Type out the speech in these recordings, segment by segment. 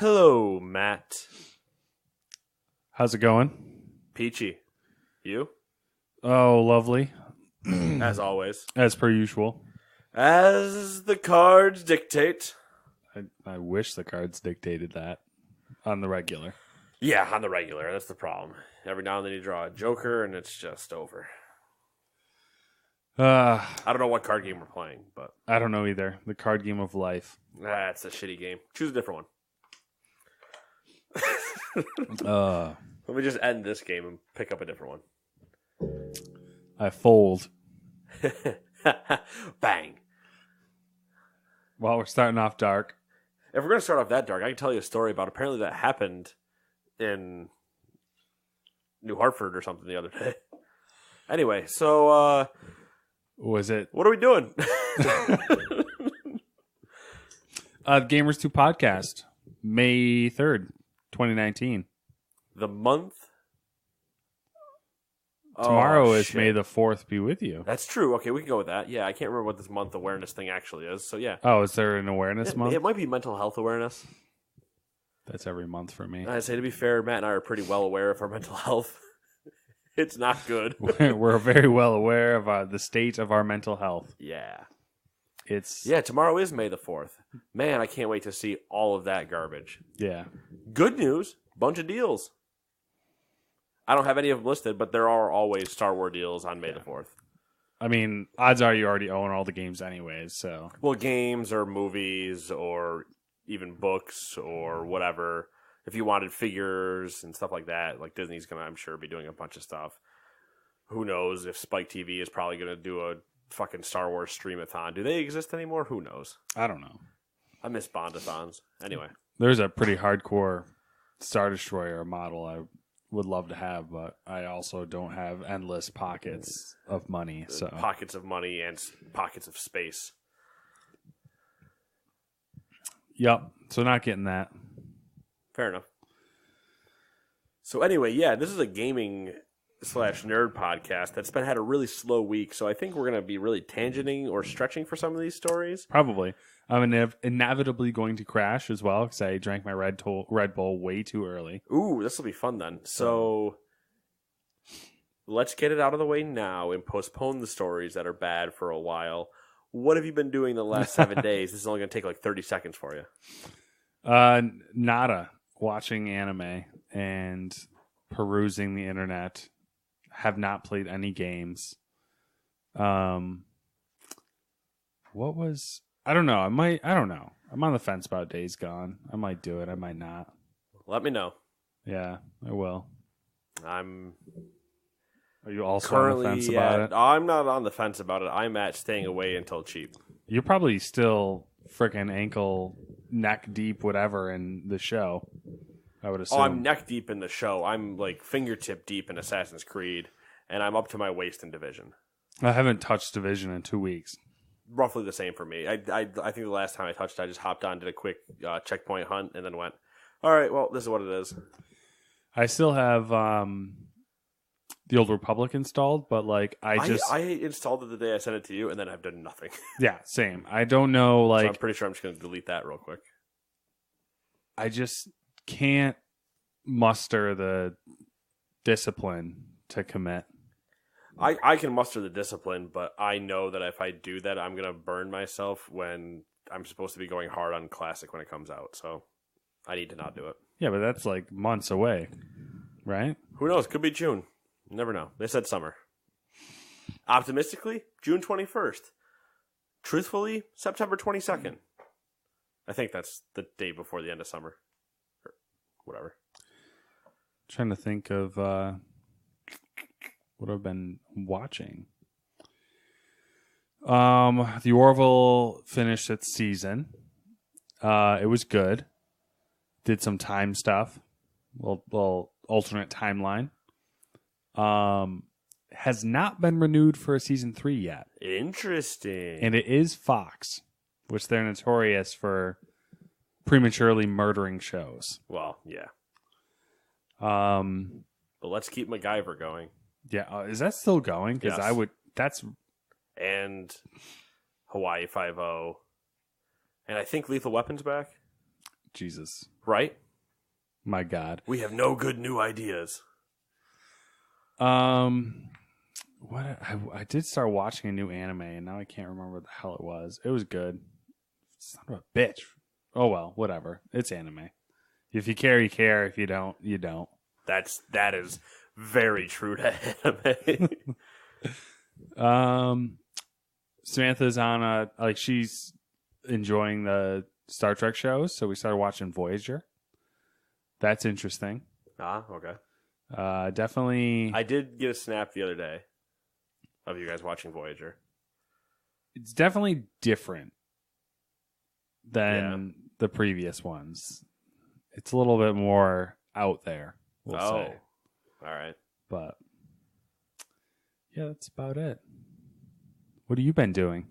Hello, Matt. How's it going? Peachy. You? Oh, lovely. As always. As per usual. As the cards dictate. I wish the cards dictated that on the regular. Yeah, on the regular. That's the problem. Every now and then you draw a joker and it's just over. I don't know what card game we're playing, but I don't know either. The card game of life. that's a shitty game. Choose a different Uh, one. Let me just end this game and pick up a different I fold. one. Bang. Well, we're starting off dark. If we're going to start off that dark, I can tell you a story about apparently that happened in New Hartford or something the other day. Anyway, so Was it what are we doing? Gamers 2 podcast, May 3rd, 2019. The month? Tomorrow Oh, is shit. May the 4th be with you. That's true. Okay, we can go with that. Yeah, I can't remember what this month awareness thing actually is. So yeah, Oh, is there an awareness month? it might be mental health awareness. That's every month for me. I'd say, to be fair, Matt and I are pretty well aware of our mental health. It's not good. We're very well aware of the state of our mental health. Yeah. It's Tomorrow is May the 4th. Man, I can't wait to see all of that garbage. yeah. Good news, bunch of deals. I don't have any of them listed, but there are always Star Wars deals on May the 4th. I mean, odds are you already own all the games anyways, so. Well, games or movies or even books or whatever. If you wanted figures and stuff like that, like Disney's going to, I'm sure, be doing a bunch of stuff. Who knows if Spike TV is probably going to do a fucking Star Wars stream-a-thon. Do they exist anymore? Who knows? I don't know. I miss Bond-a-thons. Anyway. There's a pretty hardcore Star Destroyer model I would love to have, but I also don't have endless pockets of money, so. Pockets of money and pockets of space. Yep, so not getting that. Fair enough. So anyway, yeah, this is a gaming / nerd podcast that's had a really slow week. So I think we're going to be really tangenting or stretching for some of these stories. Probably. I'm inevitably going to crash as well because I drank my Red Bull way too early. Ooh, this will be fun then. So let's get it out of the way now and postpone the stories that are bad for a while. What have you been doing the last 7 days? This is only going to take like 30 seconds for you. Nada. Watching anime and perusing the internet. Have not played any games. What was... I don't know. I don't know. I'm on the fence about Days Gone. I might do it. I might not. Let me know. Yeah, I will. I'm Are you also currently on the fence about it? I'm not on the fence about it. I'm at staying away until cheap. You're probably still freaking ankle, neck deep, whatever in the show. I would assume. Oh, I'm neck deep in the show. I'm like fingertip deep in Assassin's Creed, and I'm up to my waist in Division. I haven't touched Division in 2 weeks. Roughly the same for me. I think the last time I touched it, I just hopped on, did a quick checkpoint hunt, and then went, all right, well, this is what it is. I still have the Old Republic installed, but like I installed it the day I sent it to you, and then I've done nothing. yeah, same. I don't know, So I'm like pretty sure I'm just going to delete that real quick. I just can't muster the discipline to commit. I can muster the discipline, but I know that if I do that, I'm going to burn myself when I'm supposed to be going hard on Classic when it comes out. So I need to not do it. Yeah, but that's like months away, right? Who knows? Could be June. You never know. They said summer. Optimistically, June 21st. Truthfully, September 22nd. I think that's the day before the end of summer. Or whatever. Trying to think of what I've been watching. The Orville finished its season. It was good. Did some time stuff. Well, alternate timeline. Has not been renewed for a season 3 yet. Interesting. And it is Fox, which they're notorious for prematurely murdering shows. Well, yeah. But let's keep MacGyver going. Yeah, is that still going? Because Yes. That's and Hawaii Five-0, and I think Lethal Weapon's back. Jesus. Right? My God. We have no good new ideas. What I did start watching a new anime, and now I can't remember what the hell it was. It was good. Son of a bitch. Oh well, whatever. It's anime. If you care, you care. If you don't, you don't. That is very true to anime. Samantha's on she's enjoying the Star Trek shows, so we started watching Voyager. That's interesting. Okay. Definitely. I did get a snap the other day of you guys watching Voyager. It's definitely different than the previous ones. It's a little bit more out there, we'll say. All right. But yeah, that's about it. What have you been doing?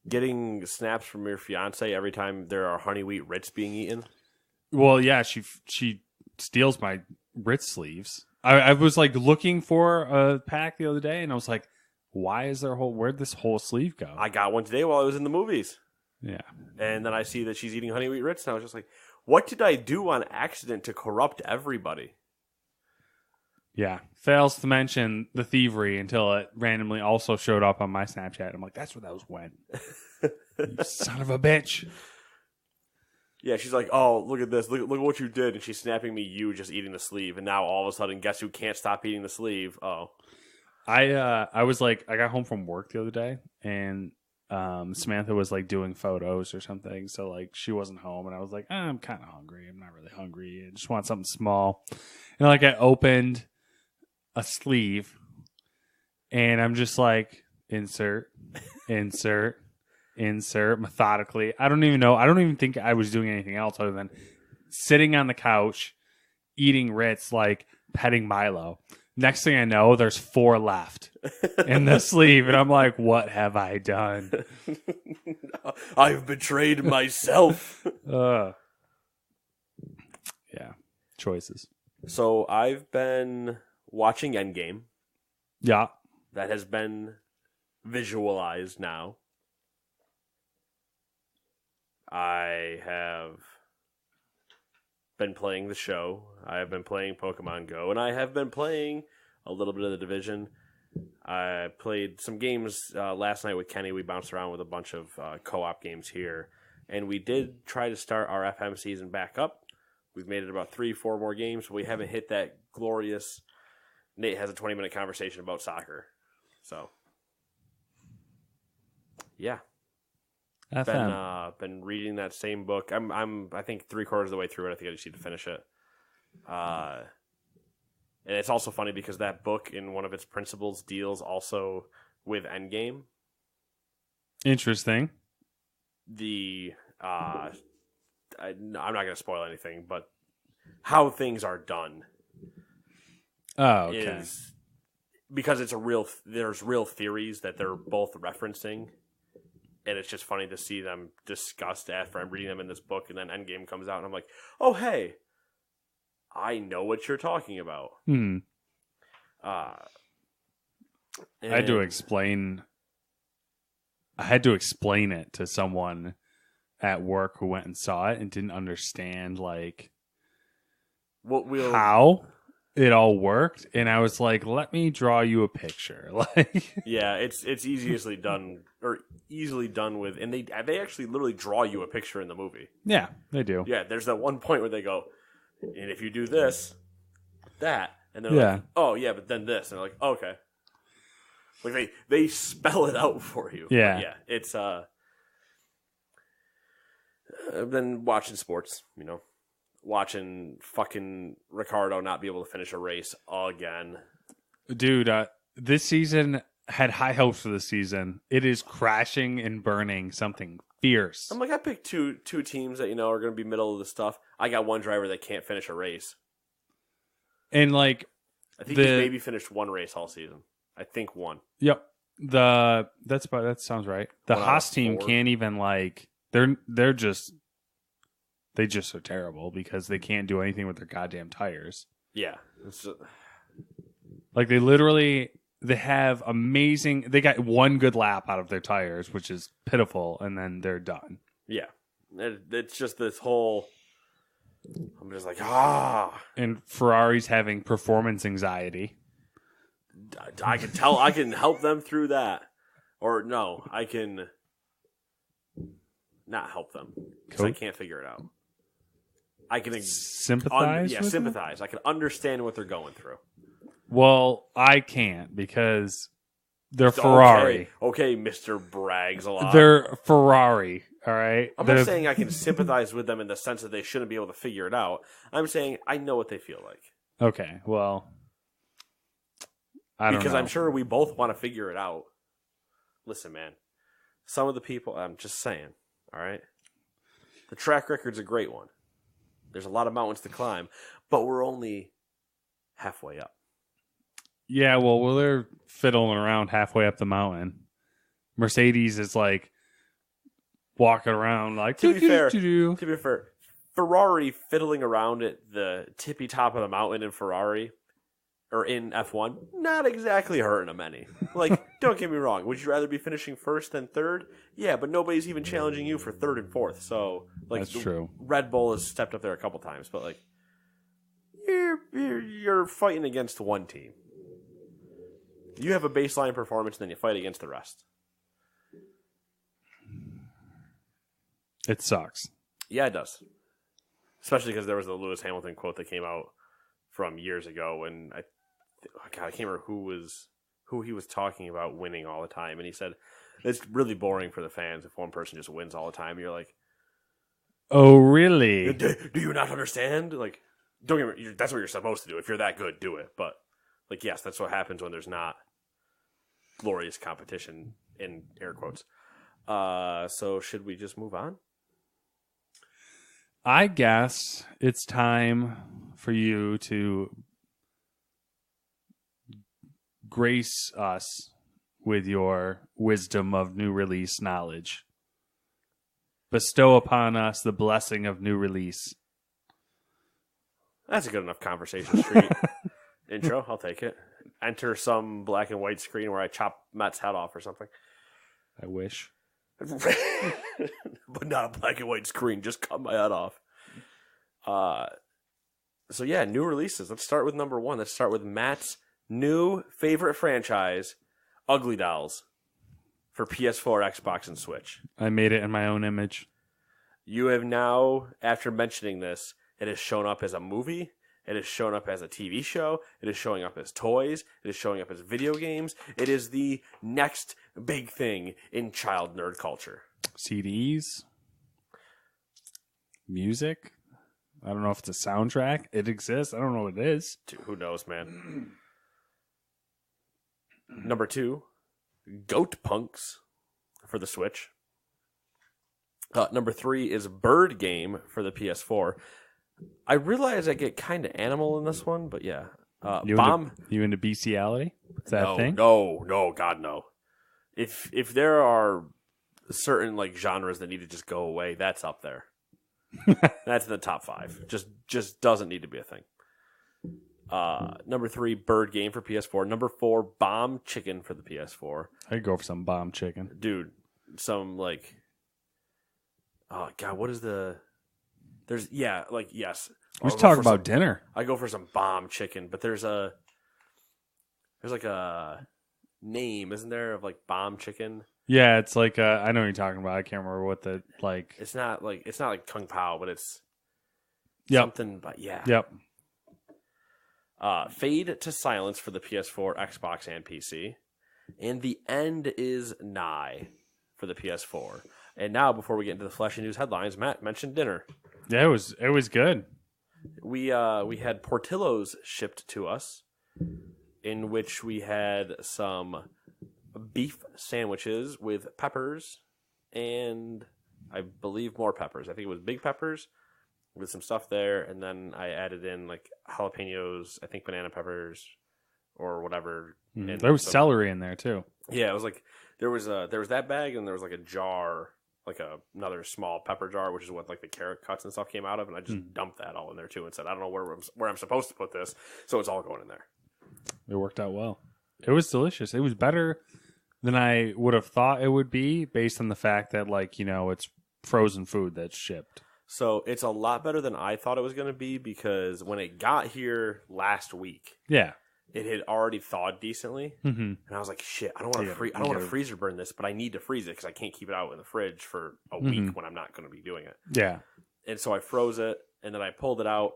Getting snaps from your fiance every time there are honey wheat Ritz being eaten. Well, yeah, she steals my Ritz sleeves. I was like looking for a pack the other day, and I was like, "Why is there where'd this whole sleeve go?" I got one today while I was in the movies. Yeah, and then I see that she's eating honey wheat Ritz, and I was just like, "What did I do on accident to corrupt everybody?" Yeah, fails to mention the thievery until it randomly also showed up on my Snapchat. I'm like, "That's where those went." You son of a bitch. Yeah, she's like, "Oh, look at this! Look at what you did!" And she's snapping me, you just eating the sleeve, and now all of a sudden, guess who can't stop eating the sleeve? Oh, I was like, I got home from work the other day, and Samantha was like doing photos or something, so like she wasn't home, and I was like, I'm kind of hungry. I'm not really hungry. I just want something small, and like I opened a sleeve, and I'm just like, insert methodically. I don't even know. I don't even think I was doing anything else other than sitting on the couch, eating Ritz, like petting Milo. Next thing I know, there's 4 left in the sleeve. And I'm like, what have I done? I've betrayed myself. Yeah. Choices. So I've been watching Endgame. Yeah. That has been visualized now. I have been playing the show. I have been playing Pokemon Go, and I have been playing a little bit of The Division. I played some games last night with Kenny. We bounced around with a bunch of co-op games here, and we did try to start our FM season back up. We've made it about 3-4 more games, but we haven't hit that glorious Nate has a 20-minute conversation about soccer. So, yeah. Been reading that same book. I think 3/4 of the way through it. I think I just need to finish it. And it's also funny because that book, in one of its principles, deals also with Endgame. Interesting. I'm not going to spoil anything, but how things are done. Oh, okay. Is because there's real theories that they're both referencing. And it's just funny to see them discussed after I'm reading them in this book, and then Endgame comes out, and I'm like, oh, hey, I know what you're talking about. I had to explain it to someone at work who went and saw it and didn't understand, like, how it all worked, and I was like, let me draw you a picture. Like, yeah, it's easily done with, and they actually literally draw you a picture in the movie. Yeah, they do. Yeah, there's that one point where they go, and if you do this, that, and they're like, oh yeah, but then this, and they're like, oh, okay. Like they spell it out for you. Yeah. But yeah, it's I've been watching sports, watching fucking Ricardo not be able to finish a race again. Dude, this season had high hopes for this season. It is crashing and burning something fierce. I'm like, I picked two teams that are going to be middle of the stuff. I got one driver that can't finish a race, and like I think he's maybe finished one race all season. I think one. Yep. That sounds right. The Haas team can't even they just are terrible because they can't do anything with their goddamn tires. Yeah. Like they have amazing. They got one good lap out of their tires, which is pitiful, and then they're done. Yeah, it's just this whole I'm just like, ah. And Ferrari's having performance anxiety. I can tell. I can help them through that. Or no, I can not help them because I can't figure it out. I can sympathize. Sympathize. I can understand what they're going through. Well, I can't because they're Ferrari. Okay, Mr. Braggs a lot. They're Ferrari. All right. I'm not saying I can sympathize with them in the sense that they shouldn't be able to figure it out. I'm saying I know what they feel like. Okay. Well, I don't know. Because I'm sure we both want to figure it out. Listen, man. Some of the people, I'm just saying, all right? The track record's a great one. There's a lot of mountains to climb, but we're only halfway up. Yeah, well, they're fiddling around halfway up the mountain. Mercedes is like walking around like... To be fair, Ferrari fiddling around at the tippy top of the mountain in Ferrari, or in F1, not exactly hurting them any. Like, don't get me wrong. Would you rather be finishing first than third? Yeah, but nobody's even challenging you for third and fourth. So, like, that's true. Red Bull has stepped up there a couple times, but like, you're fighting against one team. You have a baseline performance, and then you fight against the rest. It sucks. Yeah, it does. Especially because there was the Lewis Hamilton quote that came out from years ago, and I can't remember who he was talking about winning all the time, and he said it's really boring for the fans if one person just wins all the time. You're like, oh, really? Do you not understand? Like, don't get me, that's what you're supposed to do. If you're that good, do it. But like, yes, that's what happens when there's not glorious competition in air quotes. So should we just move on? I guess it's time for you to grace us with your wisdom of new release knowledge. Bestow upon us the blessing of new release. That's a good enough Conversation Street intro. I'll take it. Enter some black and white screen where I chop Matt's head off or something. I wish. But not a black and white screen. Just cut my head off. So yeah, new releases. Let's start with number one. Let's start with Matt's new favorite franchise, Ugly Dolls, for PS4, Xbox, and Switch. I made it in my own image. You have now, after mentioning this, it has shown up as a movie. It has shown up as a TV show. It is showing up as toys. It is showing up as video games. It is the next big thing in child nerd culture. CDs? Music? I don't know if it's a soundtrack. It exists. I don't know what it is. Dude, who knows, man? Number two, Goat Punks for the Switch. Number three is Bird Game for the PS4. I realize I get kind of animal in this one, but yeah. You into bestiality? Is that a thing? No, God, no. If there are certain like genres that need to just go away, that's up there. That's in the top 5. Just doesn't need to be a thing. Number 3, Bird Game for PS4. Number 4, Bomb Chicken for the PS4. I'd go for some bomb chicken. Dude, some like... Oh, God, what is the... There's... Yeah, like, yes. We should talk about dinner. I go for some bomb chicken, but there's like a name, isn't there, of like bomb chicken? Yeah, it's like I know what you're talking about. I can't remember what the like. It's not like Kung Pao, but it's something. But yeah. Yep. Fade to Silence for the PS4, Xbox, and PC, and The End Is Nigh for the PS4. And now, before we get into the flashy news headlines, Matt mentioned dinner. Yeah, it was good. We had Portillo's shipped to us, in which we had some beef sandwiches with peppers and I believe more peppers. I think it was big peppers with some stuff there, and then I added in like jalapenos, I think banana peppers or whatever. There was celery in there too. Yeah, it was like there was that bag, and there was like a jar, like another small pepper jar, which is what like the carrot cuts and stuff came out of, and I just dumped that all in there too and said, I don't know where I'm supposed to put this, so it's all going in there. It worked out well. It was delicious. It was better than I would have thought it would be based on the fact that, like, you know, it's frozen food that's shipped. So it's a lot better than I thought it was going to be because when it got here last week, Yeah. it had already thawed decently, Mm-hmm. and I was like, "Shit, I don't want to I don't want to freezer burn this, but I need to freeze it because I can't keep it out in the fridge for a week when I'm not going to be doing it." Yeah. And so I froze it, and then I pulled it out.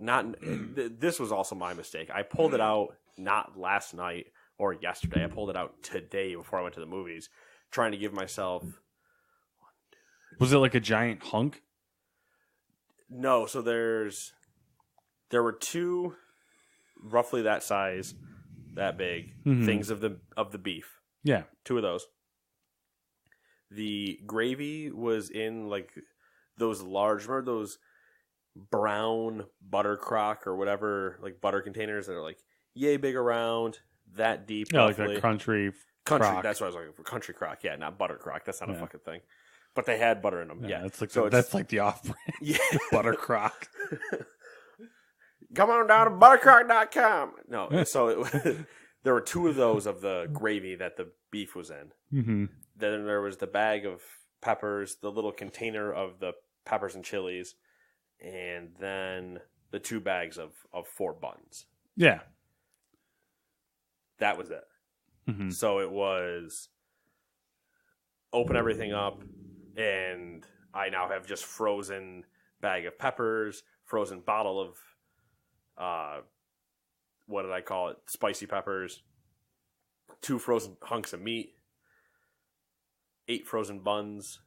This was also my mistake. I pulled it out not last night or yesterday. I pulled it out today before I went to the movies, trying to give myself. Was it like a giant hunk? No, so there were two, roughly that size, that big things of the beef. Yeah. Two of those. The gravy was in like those large, remember those brown butter crock or whatever, like butter containers that are like yay big around, that deep. Yeah, like roughly. a country Crock. That's what I was looking for. Country crock, yeah, not butter crock. That's not a fucking thing. But they had butter in them. Yeah, that's like so that's like the off-brand. Yeah, butter crock. Come on down to buttercrock.com. No, so there were two of those of the gravy that the beef was in. Mm-hmm. Then there was the bag of peppers, the little container of the peppers and chilies, and then the two bags of 4 buns. Yeah. That was it. Mm-hmm. So it was open everything up, and I now have just frozen bag of peppers, frozen bottle of, what did I call it? Spicy peppers, 2 frozen hunks of meat, 8 frozen buns,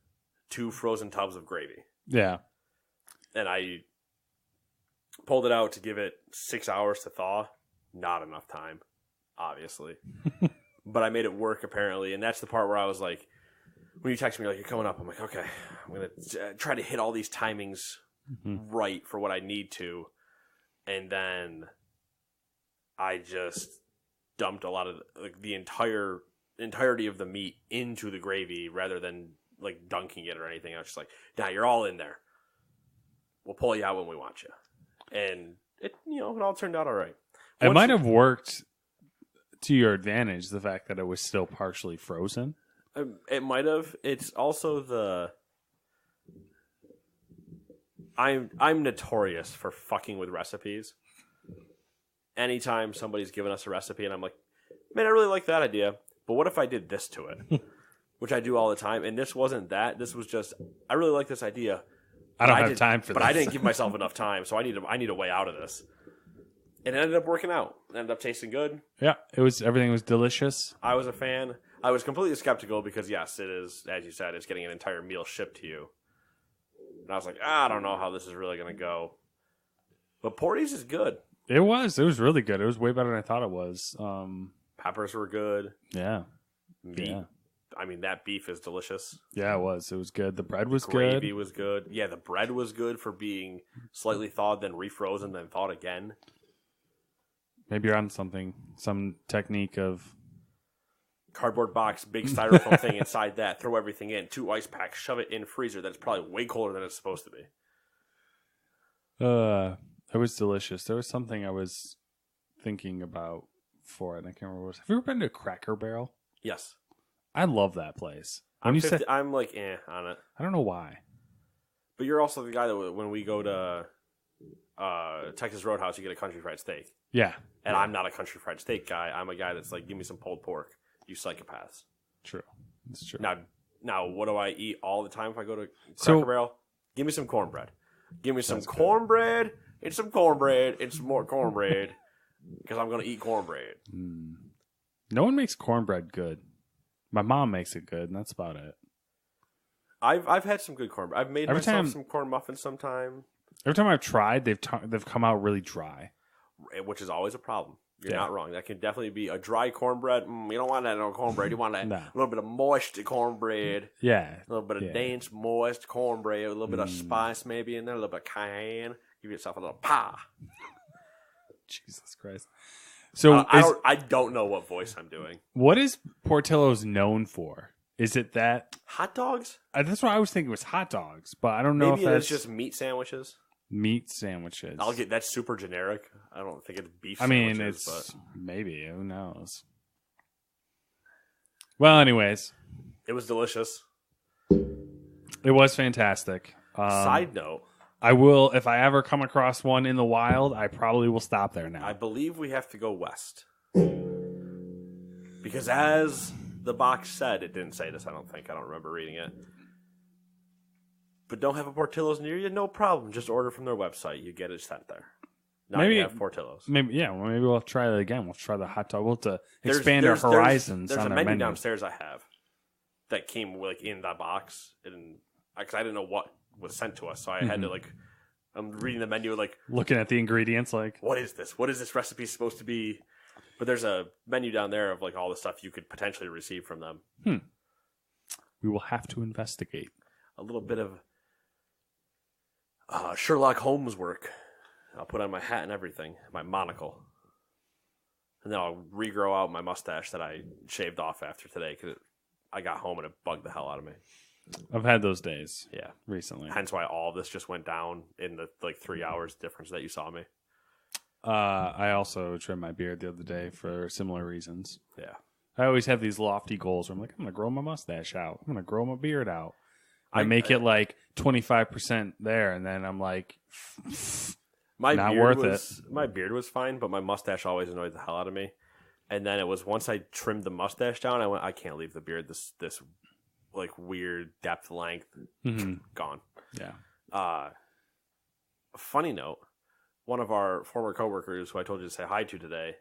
2 frozen tubs of gravy. Yeah. And I pulled it out to give it 6 hours to thaw. Not enough time, obviously. But I made it work, apparently. And that's the part where I was like, when you text me, like, you're coming up, I'm like, okay, I'm going to try to hit all these timings right for what I need to. And then I just dumped a lot of, like, the entirety of the meat into the gravy rather than, like, dunking it or anything. I was just like, nah, you're all in there. We'll pull you out when we want you. And it all turned out all right. It might have worked to your advantage, the fact that it was still partially frozen. It might have. It's also I'm notorious for fucking with recipes. Anytime somebody's given us a recipe and I'm like, man, I really like that idea, but what if I did this to it? Which I do all the time. And this wasn't that. This was just, I really like this idea. I don't have time for but this. I didn't give myself enough time, so I need a way out of this. And it ended up working out. It ended up tasting good. Yeah, everything was delicious. I was a fan. I was completely skeptical because, yes, it is, as you said, it's getting an entire meal shipped to you. And I was like, I don't know how this is really going to go. But Porty's is good. It was really good. It was way better than I thought it was. Peppers were good. Yeah. Meat. Yeah. I mean, that beef is delicious. Yeah, it was. It was good. The bread was Gravy good. was good. Yeah, the bread was good for being slightly thawed, then refrozen, then thawed again. Maybe you're on something. Some technique of... Cardboard box, big styrofoam thing inside that. Throw everything in. 2 ice packs. Shove it in freezer. That's probably way colder than it's supposed to be. It was delicious. There was something I was thinking about for it. I can't remember what it was. Have you ever been to Cracker Barrel? Yes. I love that place. I'm like, on it. I don't know why. But you're also the guy that when we go to Texas Roadhouse, you get a country fried steak. Yeah. And I'm not a country fried steak guy. I'm a guy that's like, give me some pulled pork. You psychopaths. True. It's true. Now, what do I eat all the time if I go to Cracker Barrel? Give me some cornbread. Give me some cornbread and some cornbread and some more cornbread because I'm going to eat cornbread. No one makes cornbread good. My mom makes it good, and that's about it. I've had some good cornbread. I've made myself some corn muffins sometime. Every time I've tried, they've come out really dry, which is always a problem. You're not wrong. That can definitely be a dry cornbread. You don't want that no cornbread. You want that a little bit of moist cornbread. Yeah. A little bit of dense, moist cornbread with a little bit of spice maybe in there, a little bit of cayenne. Give yourself a little pa. Jesus Christ. So I don't know what voice I'm doing. What is Portillo's known for? Is it that? Hot dogs? That's what I was thinking was hot dogs, but I don't know Maybe if that's just meat sandwiches. Meat sandwiches. That's super generic. I don't think it's beef I sandwiches. mean, it's but maybe. Who knows? Well, anyways. It was delicious. It was fantastic. Side note. I will, if I ever come across one in the wild, I probably will stop there now. I believe we have to go west. Because as the box said, it didn't say this, I don't think. I don't remember reading it. But don't have a Portillo's near you? No problem. Just order from their website. You get it sent there. Now Maybe you have Portillo's. Maybe we'll try that again. We'll try the hot dog. We'll have to expand our horizons. There's on a our menu downstairs I have that came like in that box, and because I didn't know what was sent to us, so I had to like. I'm reading the menu, like looking at the ingredients, like what is this? What is this recipe supposed to be? But there's a menu down there of like all the stuff you could potentially receive from them. We will have to investigate. A little bit of Sherlock Holmes work. I'll put on my hat and everything, my monocle. And then I'll regrow out my mustache that I shaved off after today because I got home and it bugged the hell out of me. I've had those days. Yeah. Recently. Hence why all of this just went down in the 3 hours difference that you saw me. I also trimmed my beard the other day for similar reasons. Yeah. I always have these lofty goals where I'm like, I'm going to grow my mustache out. I'm going to grow my beard out. I make it like 25% there, and then I'm like, not worth it. My beard was fine, but my mustache always annoyed the hell out of me. And then it was once I trimmed the mustache down, I went, I can't leave the beard this like weird depth length. Gone. Yeah. Funny note, one of our former coworkers who I told you to say hi to today,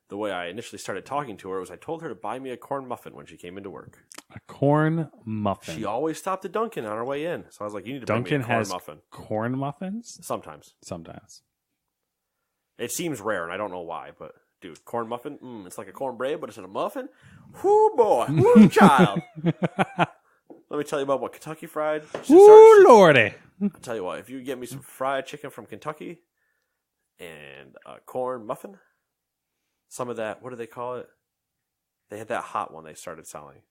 the way I initially started talking to her was I told her to buy me a corn muffin when she came into work. A corn muffin. She always stopped at Dunkin' on her way in. So I was like, you need to buy me a corn muffin. Corn muffins? Sometimes. It seems rare, and I don't know why, but dude, corn muffin, it's like a cornbread, but it's in a muffin. Whoo, boy. Whoo, child. Let me tell you about what Kentucky Fried. Woo, lordy. I'll tell you what, if you get me some fried chicken from Kentucky and a corn muffin, some of that, what do they call it? They had that hot one they started selling.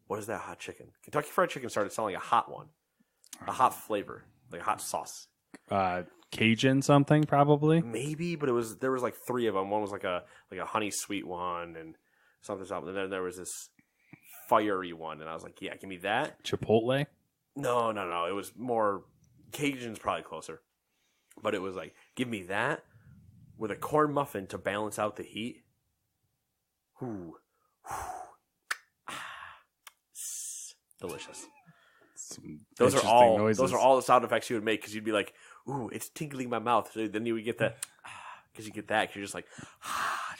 What is that hot chicken? Kentucky Fried Chicken started selling a hot one. A hot flavor. Like a hot sauce. Cajun something, probably? Maybe, but there was like 3 of them. One was like a honey sweet one and something. And then there was this fiery one. And I was like, yeah, give me that. Chipotle? No. It was more, Cajun's probably closer. But it was like, give me that with a corn muffin to balance out the heat. Ooh. Delicious. Those are all the sound effects you would make because you'd be like, ooh, it's tingling my mouth. So then you would get that, because you get that because you're just like,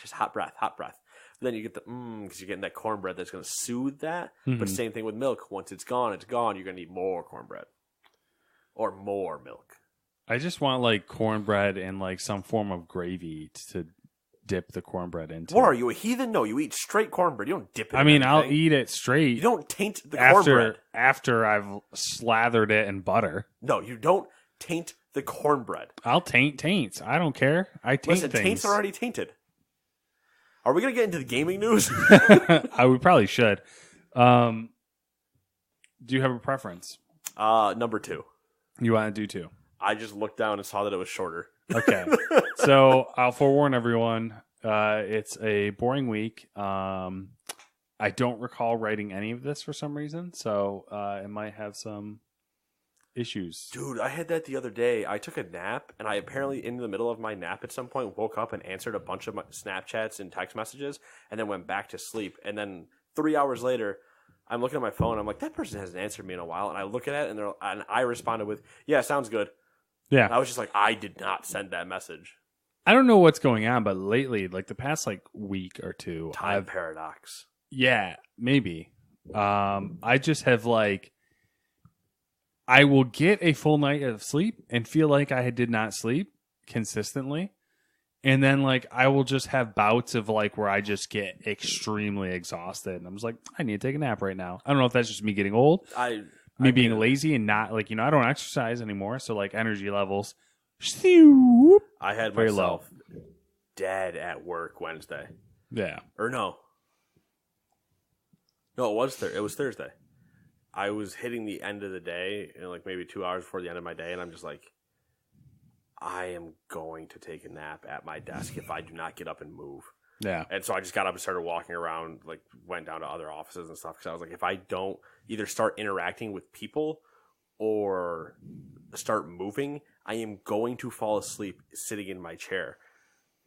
just hot breath. Then you get the because you're getting that cornbread that's going to soothe that. But same thing with milk. Once it's gone. You're going to need more cornbread or more milk. I just want like cornbread and like some form of gravy to dip the cornbread into. What are you, a heathen? No, you eat straight cornbread. You don't dip it. I mean, I'll eat it straight. You don't taint the cornbread after I've slathered it in butter. No, you don't taint the cornbread. I'll taints. I don't care. I taint things. Taints are already tainted. Are we gonna get into the gaming news? We probably should. Do you have a preference? Number 2. You want to do 2? I just looked down and saw that it was shorter. Okay. So I'll forewarn everyone. It's a boring week. I don't recall writing any of this for some reason, so it might have some issues. Dude, I had that the other day. I took a nap, and I apparently, in the middle of my nap at some point, woke up and answered a bunch of my Snapchats and text messages, and then went back to sleep. And then 3 hours later, I'm looking at my phone. I'm like, that person hasn't answered me in a while. And I look at it, and I responded with, yeah, sounds good. Yeah. And I was just like, I did not send that message. I don't know what's going on, but lately, like the past like week or two, Time paradox. Yeah, maybe. I just have like, I will get a full night of sleep and feel like I did not sleep consistently. And then like, I will just have bouts of like where I just get extremely exhausted. And I'm just like, I need to take a nap right now. I don't know if that's just me getting old. Being lazy and not like, I don't exercise anymore. So like energy levels. I had very myself dead at work Wednesday. Yeah. Or no. No, it was Thursday. I was hitting the end of the day, like maybe 2 hours before the end of my day, and I'm just like, I am going to take a nap at my desk if I do not get up and move. Yeah. And so I just got up and started walking around, like went down to other offices and stuff, because I was like, if I don't either start interacting with people or start moving, I am going to fall asleep sitting in my chair.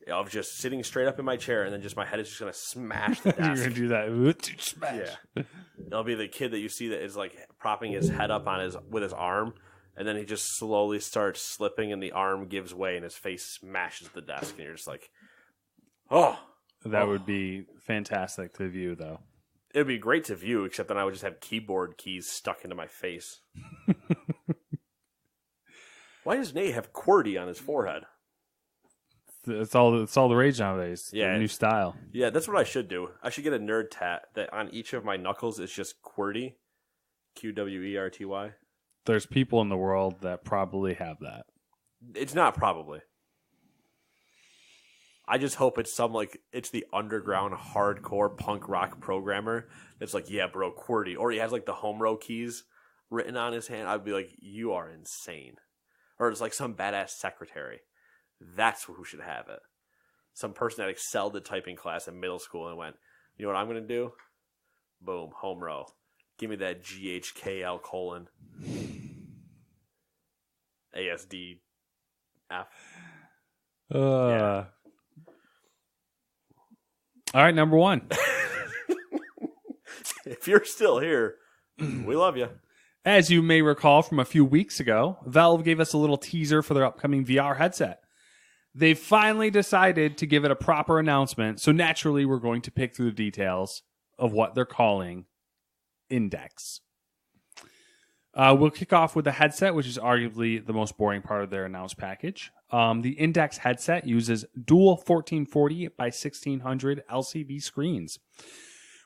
Of just sitting straight up in my chair, and then just my head is just going to smash the You're desk. gonna do that. Smash. Yeah. It'll be the kid that you see that is like propping his head up on with his arm, and then he just slowly starts slipping, and the arm gives way, and his face smashes the desk, and you're just like, oh. That would be fantastic to view, though. It would be great to view, except then I would just have keyboard keys stuck into my face. Why does Nate have QWERTY on his forehead? It's all the rage nowadays. Yeah. The new style. Yeah, that's what I should do. I should get a nerd tat that on each of my knuckles is just QWERTY. QWERTY. There's people in the world that probably have that. It's not probably. I just hope it's it's the underground hardcore punk rock programmer that's like, yeah, bro, QWERTY. Or he has like the home row keys written on his hand. I'd be like, you are insane. Or it's like some badass secretary. That's who should have it. Some person that excelled at typing class in middle school and went, you know what I'm going to do? Boom, home row. Give me that GHKL : ASDF. Yeah. All right, number 1. If you're still here, we love you. As you may recall from a few weeks ago, Valve gave us a little teaser for their upcoming VR headset. They finally decided to give it a proper announcement, so naturally we're going to pick through the details of what they're calling Index. We'll kick off with the headset, which is arguably the most boring part of their announced package. The Index headset uses dual 1440 by 1600 LCD screens,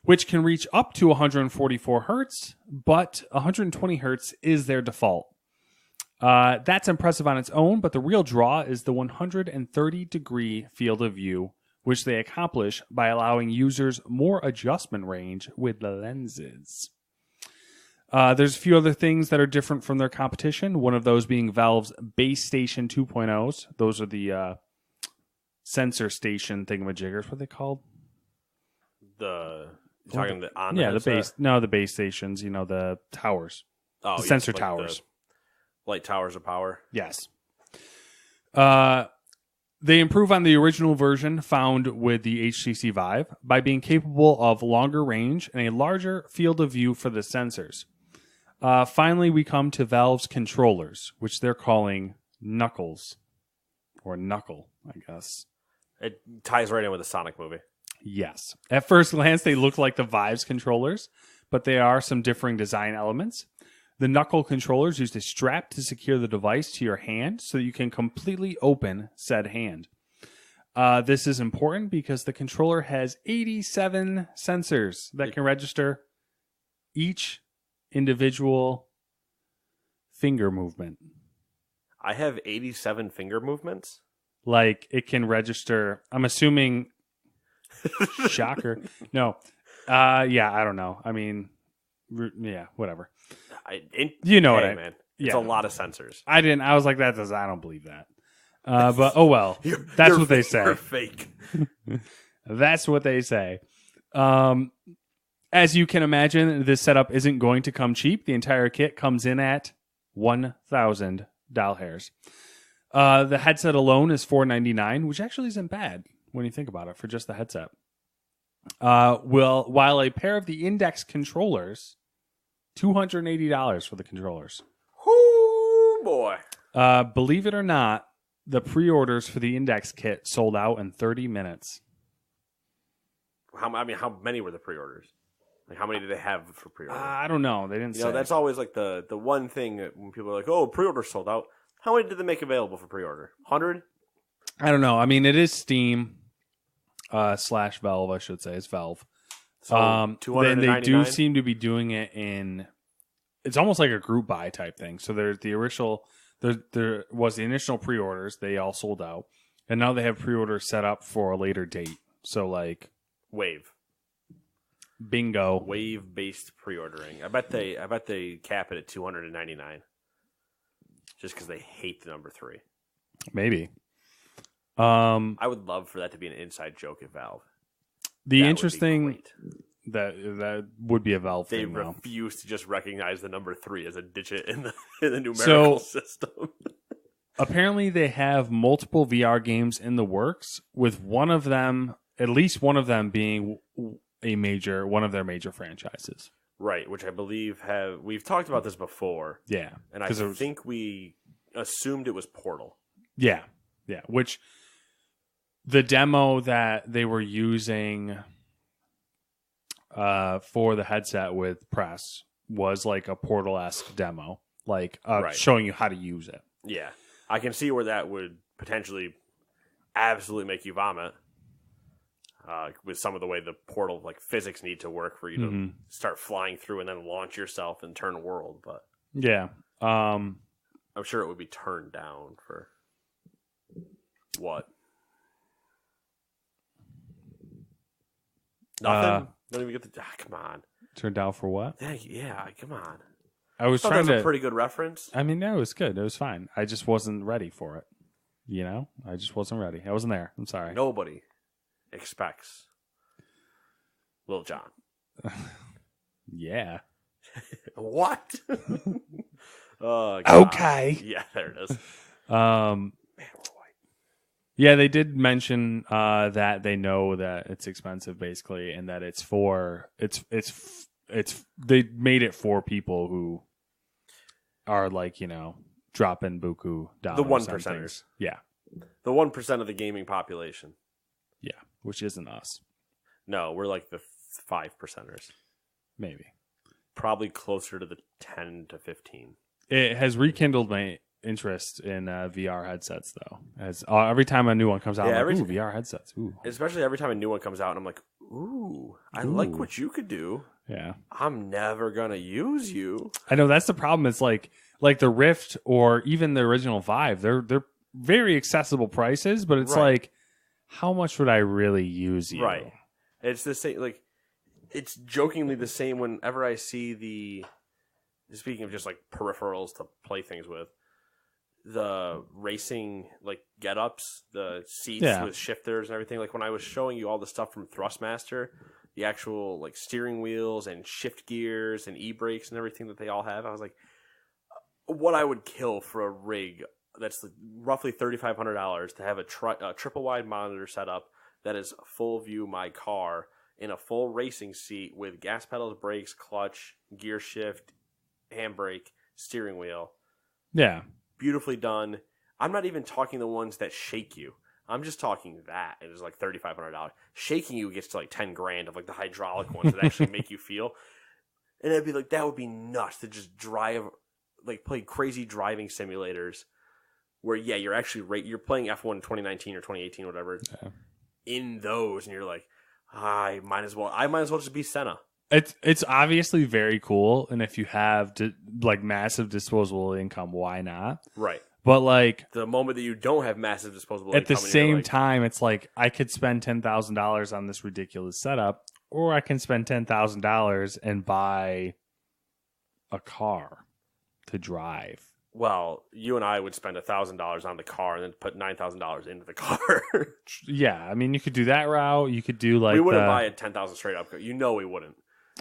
which can reach up to 144 hertz, but 120 hertz is their default. That's impressive on its own, but the real draw is the 130-degree field of view, which they accomplish by allowing users more adjustment range with the lenses. There's a few other things that are different from their competition, one of those being Valve's Base Station 2.0s. Those are the sensor station thingamajiggers. What are they called? You're talking on the base. No, the base stations. You know, the towers. Oh, the sensor like towers. Light towers of power. Yes. They improve on the original version found with the HTC Vive by being capable of longer range and a larger field of view for the sensors. Finally, we come to Valve's controllers, which they're calling Knuckles. Or Knuckle, I guess. It ties right in with the Sonic movie. Yes. At first glance, they look like the Vive's controllers, but they are some differing design elements. The Knuckle controllers use a strap to secure the device to your hand so that you can completely open said hand. This is important because the controller has 87 sensors that can register each individual finger movement. I have 87 finger movements? Like, it can register, I'm assuming, shocker. No. Yeah, I don't know. I mean, yeah, whatever. You know what I man. It's a lot of sensors. I was like, I don't believe that. But oh well. That's what they say. You're fake. That's what they say. As you can imagine, this setup isn't going to come cheap. The entire kit comes in at $1,000. The headset alone is $499, which actually isn't bad when you think about it for just the headset. While a pair of the Index controllers, $280 for the controllers. Oh boy! Believe it or not, the pre-orders for the Index kit sold out in 30 minutes. How many were the pre-orders? Like, how many did they have for pre-order? I don't know. They didn't say. That's always like the one thing that when people are like, "Oh, pre-order sold out." How many did they make available for pre-order? 100? I don't know. I mean, it is Steam / Valve, I should say. It's Valve. So then they do seem to be doing it in. It's almost like a group buy type thing. So there's the original. There was the initial pre-orders. They all sold out, and now they have pre-orders set up for a later date. So like Wave. Bingo. Wave-based pre-ordering. I bet they cap it at $299. Just because they hate the number 3. Maybe. I would love for that to be an inside joke at Valve. The interesting That would be a Valve They thing, though. refuse to just recognize the number 3 as a digit in the numerical system. Apparently, they have multiple VR games in the works, with one of them, at least one of them, being one of their major franchises. Right, which I believe we've talked about this before. Yeah, and I think we assumed it was Portal. Yeah, which the demo that they were using for the headset with press was like a Portal-esque demo, like showing you how to use it. Yeah, I can see where that would potentially absolutely make you vomit. With some of the way the Portal like physics need to work for you to start flying through and then launch yourself and turn world, but yeah, I'm sure it would be turned down for what? Nothing. Don't even get the. Come on. Turned down for what? Yeah, come on. I was trying trying that was to. A pretty good reference. I mean, no, it was good. It was fine. I just wasn't ready for it. You know, I just wasn't ready. I wasn't there. I'm sorry. Nobody expects Lil Jon. Yeah. What? Oh, God. Okay. Yeah, there it is. Man, yeah, they did mention that they know that it's expensive, basically, and that it's they made it for people who are like, you know, dropping buku dollars. The 1%ers. Yeah. The 1% of the gaming population. Yeah, which isn't us. No, we're like the 5%ers. Maybe. Probably closer to the 10 to 15. It has rekindled my interest in VR headsets, though. As every time a new one comes out, I'm like, ooh, VR headsets. Ooh. Especially every time a new one comes out, and I'm like, ooh, I like what you could do. Yeah. I'm never going to use you. I know, that's the problem. It's like the Rift or even the original Vive. They're very accessible prices, but it's like, how much would I really use you? Right. It's the same, like, it's jokingly the same whenever I see speaking of just like peripherals to play things with, the racing like get-ups, the seats with shifters and everything. Like when I was showing you all the stuff from Thrustmaster, the actual like steering wheels and shift gears and e-brakes and everything that they all have, I was like, what I would kill for a rig that's roughly $3,500 to have a triple wide monitor setup that is full view my car in a full racing seat with gas pedals, brakes, clutch, gear shift, handbrake, steering wheel. Yeah. Beautifully done. I'm not even talking the ones that shake you. I'm just talking that. It is like $3,500. Shaking you gets to like $10,000 of like the hydraulic ones that actually make you feel. And it'd be like, that would be nuts to just drive, like play crazy driving simulators where, yeah, you're actually you're playing F1 2019 or 2018 or whatever in those, and you're like, I might as well just be Senna. It's obviously very cool, and if you have like massive disposable income, why not? Right. But like the moment that you don't have massive disposable income, at the same like, time, it's like I could spend $10,000 on this ridiculous setup, or I can spend $10,000 and buy a car to drive. Well, you and I would spend $1,000 on the car and then put $9,000 into the car. Yeah, I mean, you could do that route. You could do like we wouldn't buy a $10,000 straight up. You know, we wouldn't.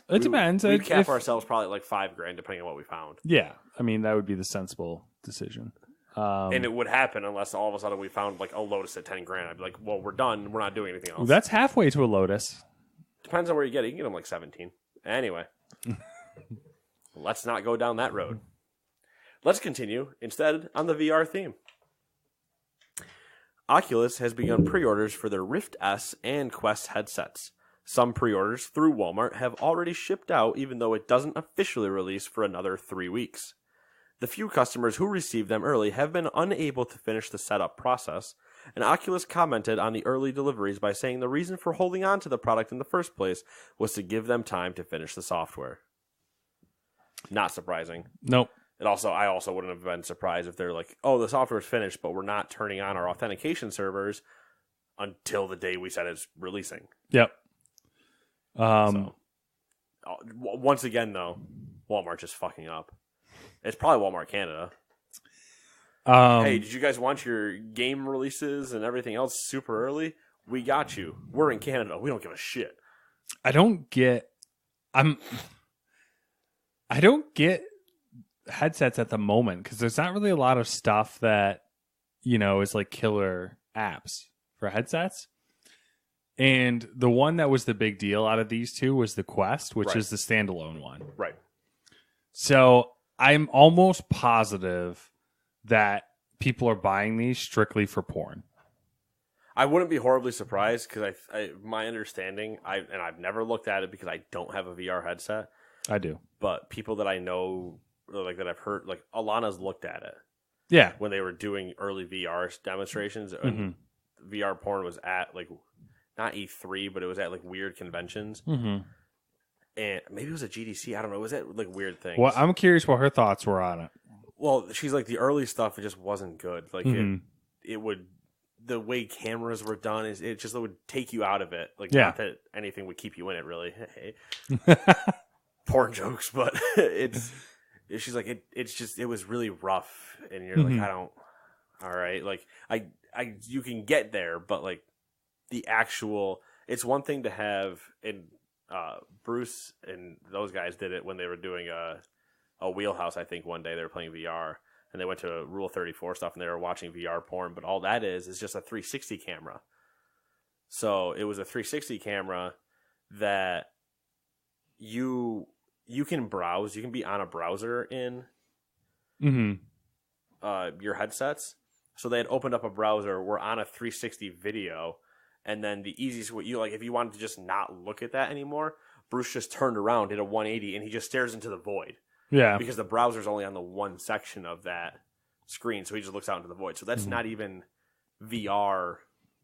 It depends. We'd cap ourselves probably like $5,000 depending on what we found. Yeah, I mean that would be the sensible decision. And it would happen unless all of a sudden we found like a Lotus at $10,000. I'd be like, well, we're done. We're not doing anything else. That's halfway to a Lotus. Depends on where you get it. You can get them like 17. Anyway, let's not go down that road. Let's continue instead on the VR theme. Oculus has begun pre-orders for their Rift S and Quest headsets. Some pre-orders through Walmart have already shipped out, even though it doesn't officially release for another 3 weeks. The few customers who received them early have been unable to finish the setup process, and Oculus commented on the early deliveries by saying the reason for holding on to the product in the first place was to give them time to finish the software. Not surprising. Nope. I also wouldn't have been surprised if they're like, oh, the software's finished, but we're not turning on our authentication servers until the day we said it's releasing. Yep. Once again, though, Walmart just fucking up. It's probably Walmart Canada. Hey, did you guys want your game releases and everything else super early? We got you. We're in Canada. We don't give a shit. I don't get I don't get headsets at the moment because there's not really a lot of stuff that, is like killer apps for headsets. And the one that was the big deal out of these two was the Quest, which is the standalone one. Right. So I'm almost positive that people are buying these strictly for porn. I wouldn't be horribly surprised because my understanding, I've never looked at it because I don't have a VR headset. I do. But people that I know, like that I've heard, like Alana's looked at it. Yeah. When they were doing early VR demonstrations, and VR porn was at like not E3, but it was at like weird conventions. Mm-hmm. And maybe it was a GDC. I don't know. It was at like weird things. Well, I'm curious what her thoughts were on it. Well, she's like the early stuff. It just wasn't good. Like it would. The way cameras were done is it would take you out of it. Like not that anything would keep you in it really. Porn jokes, but she's like it was really rough, and you're like all right, like you can get there, but like the actual, it's one thing to have, and Bruce and those guys did it when they were doing a Wheelhouse. I think one day they were playing VR. And they went to Rule 34 stuff, and they were watching VR porn. But all that is just a 360 camera. So it was a 360 camera that you can browse. You can be on a browser in your headsets. So they had opened up a browser. We're on a 360 video. And then the easiest way, if you wanted to just not look at that anymore, Bruce just turned around, did a 180, and he just stares into the void. Yeah. Because the browser's only on the one section of that screen, so he just looks out into the void. So that's not even VR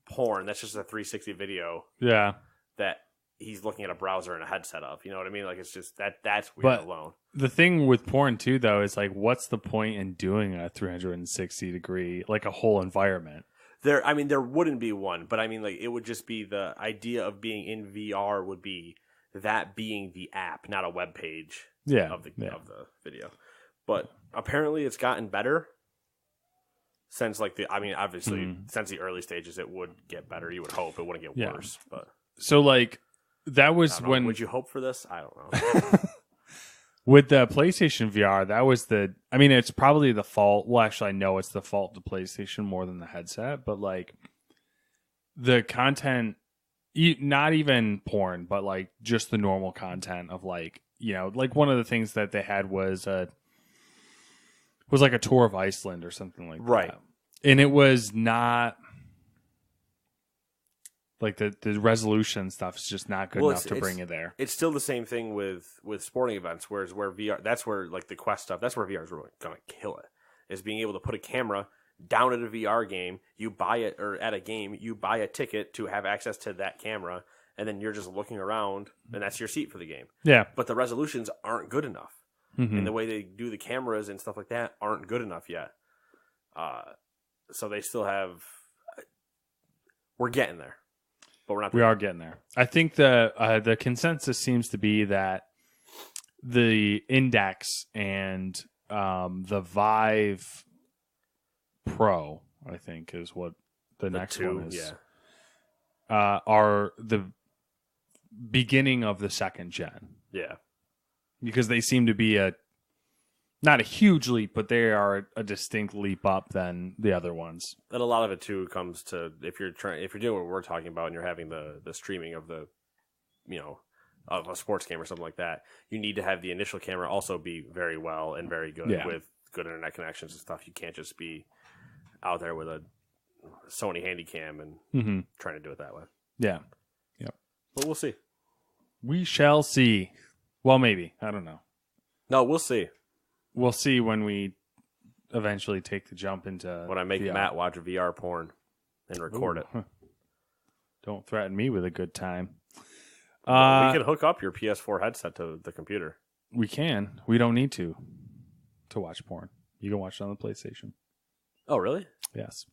porn. That's just a 360 video. Yeah. That he's looking at a browser and a headset of. You know what I mean? Like, it's just that's weird alone. The thing with porn, too, though, is like, what's the point in doing a 360 degree, like a whole environment? There wouldn't be one, but I mean, like, it would just be the idea of being in VR would be that being the app, not a web page. Of the video. But apparently it's gotten better since obviously since the early stages it would get better. You would hope it wouldn't get worse. But so like that was when would you hope for this? I don't know. With the PlayStation VR, that was it's probably the fault. Well, actually I know it's the fault of the PlayStation more than the headset, but like the content, not even porn, but like just the normal content of like, like one of the things that they had was like a tour of Iceland or something like that. And it was not like the resolution stuff is just not good enough to bring it there. It's still the same thing with sporting events, whereas where VR, that's where like the Quest stuff, that's where VR is really going to kill it. Is being able to put a camera down at a VR game, you buy it, or at a game, you buy a ticket to have access to that camera. And then you're just looking around, and that's your seat for the game. Yeah. But the resolutions aren't good enough. And the way they do the cameras and stuff like that aren't good enough yet. So they still have... We're getting there. But we're not there. We are getting there. I think the consensus seems to be that the Index and the Vive Pro, I think, is what the next one is. Yeah. Are the beginning of the second gen. Yeah. Because they seem to be not a huge leap, but they are a distinct leap up than the other ones. And a lot of it too comes to if you're doing what we're talking about and you're having the streaming of the of a sports game or something like that, you need to have the initial camera also be very well and very good with good internet connections and stuff. You can't just be out there with a Sony Handycam and trying to do it that way. Yeah. Yep. But we'll see. We shall see. Well, maybe. I don't know. No, we'll see. We'll see when we eventually take the jump into when I make VR. Matt watch VR porn and record it. Don't threaten me with a good time. We can hook up your PS4 headset to the computer. We can. We don't need to watch porn. You can watch it on the PlayStation. Oh, really? Yes.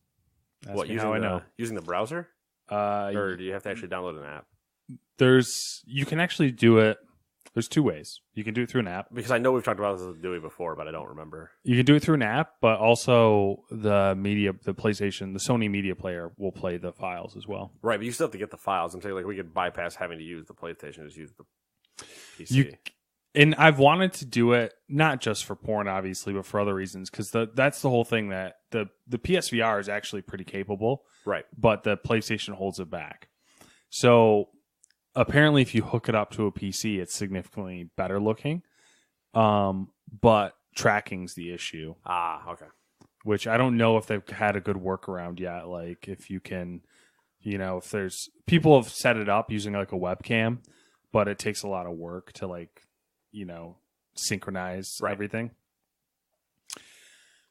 That's how I know. Using the browser? Or do you have to actually download an app? You can actually do it. There's two ways. You can do it through an app. Because I know we've talked about this with Dewey before, but I don't remember. You can do it through an app, but also the PlayStation, the Sony media player will play the files as well. Right, but you still have to get the files. I'm saying like we could bypass having to use the PlayStation, just use the PC. And I've wanted to do it not just for porn, obviously, but for other reasons. Because that's the whole thing, that the PSVR is actually pretty capable, Right. but the PlayStation holds it back. So apparently, if you hook it up to a PC, it's significantly better looking. But tracking's the issue. Okay. Which I don't know if they've had a good workaround yet. Like if you can, if there's people have set it up using like a webcam, but it takes a lot of work to synchronize everything.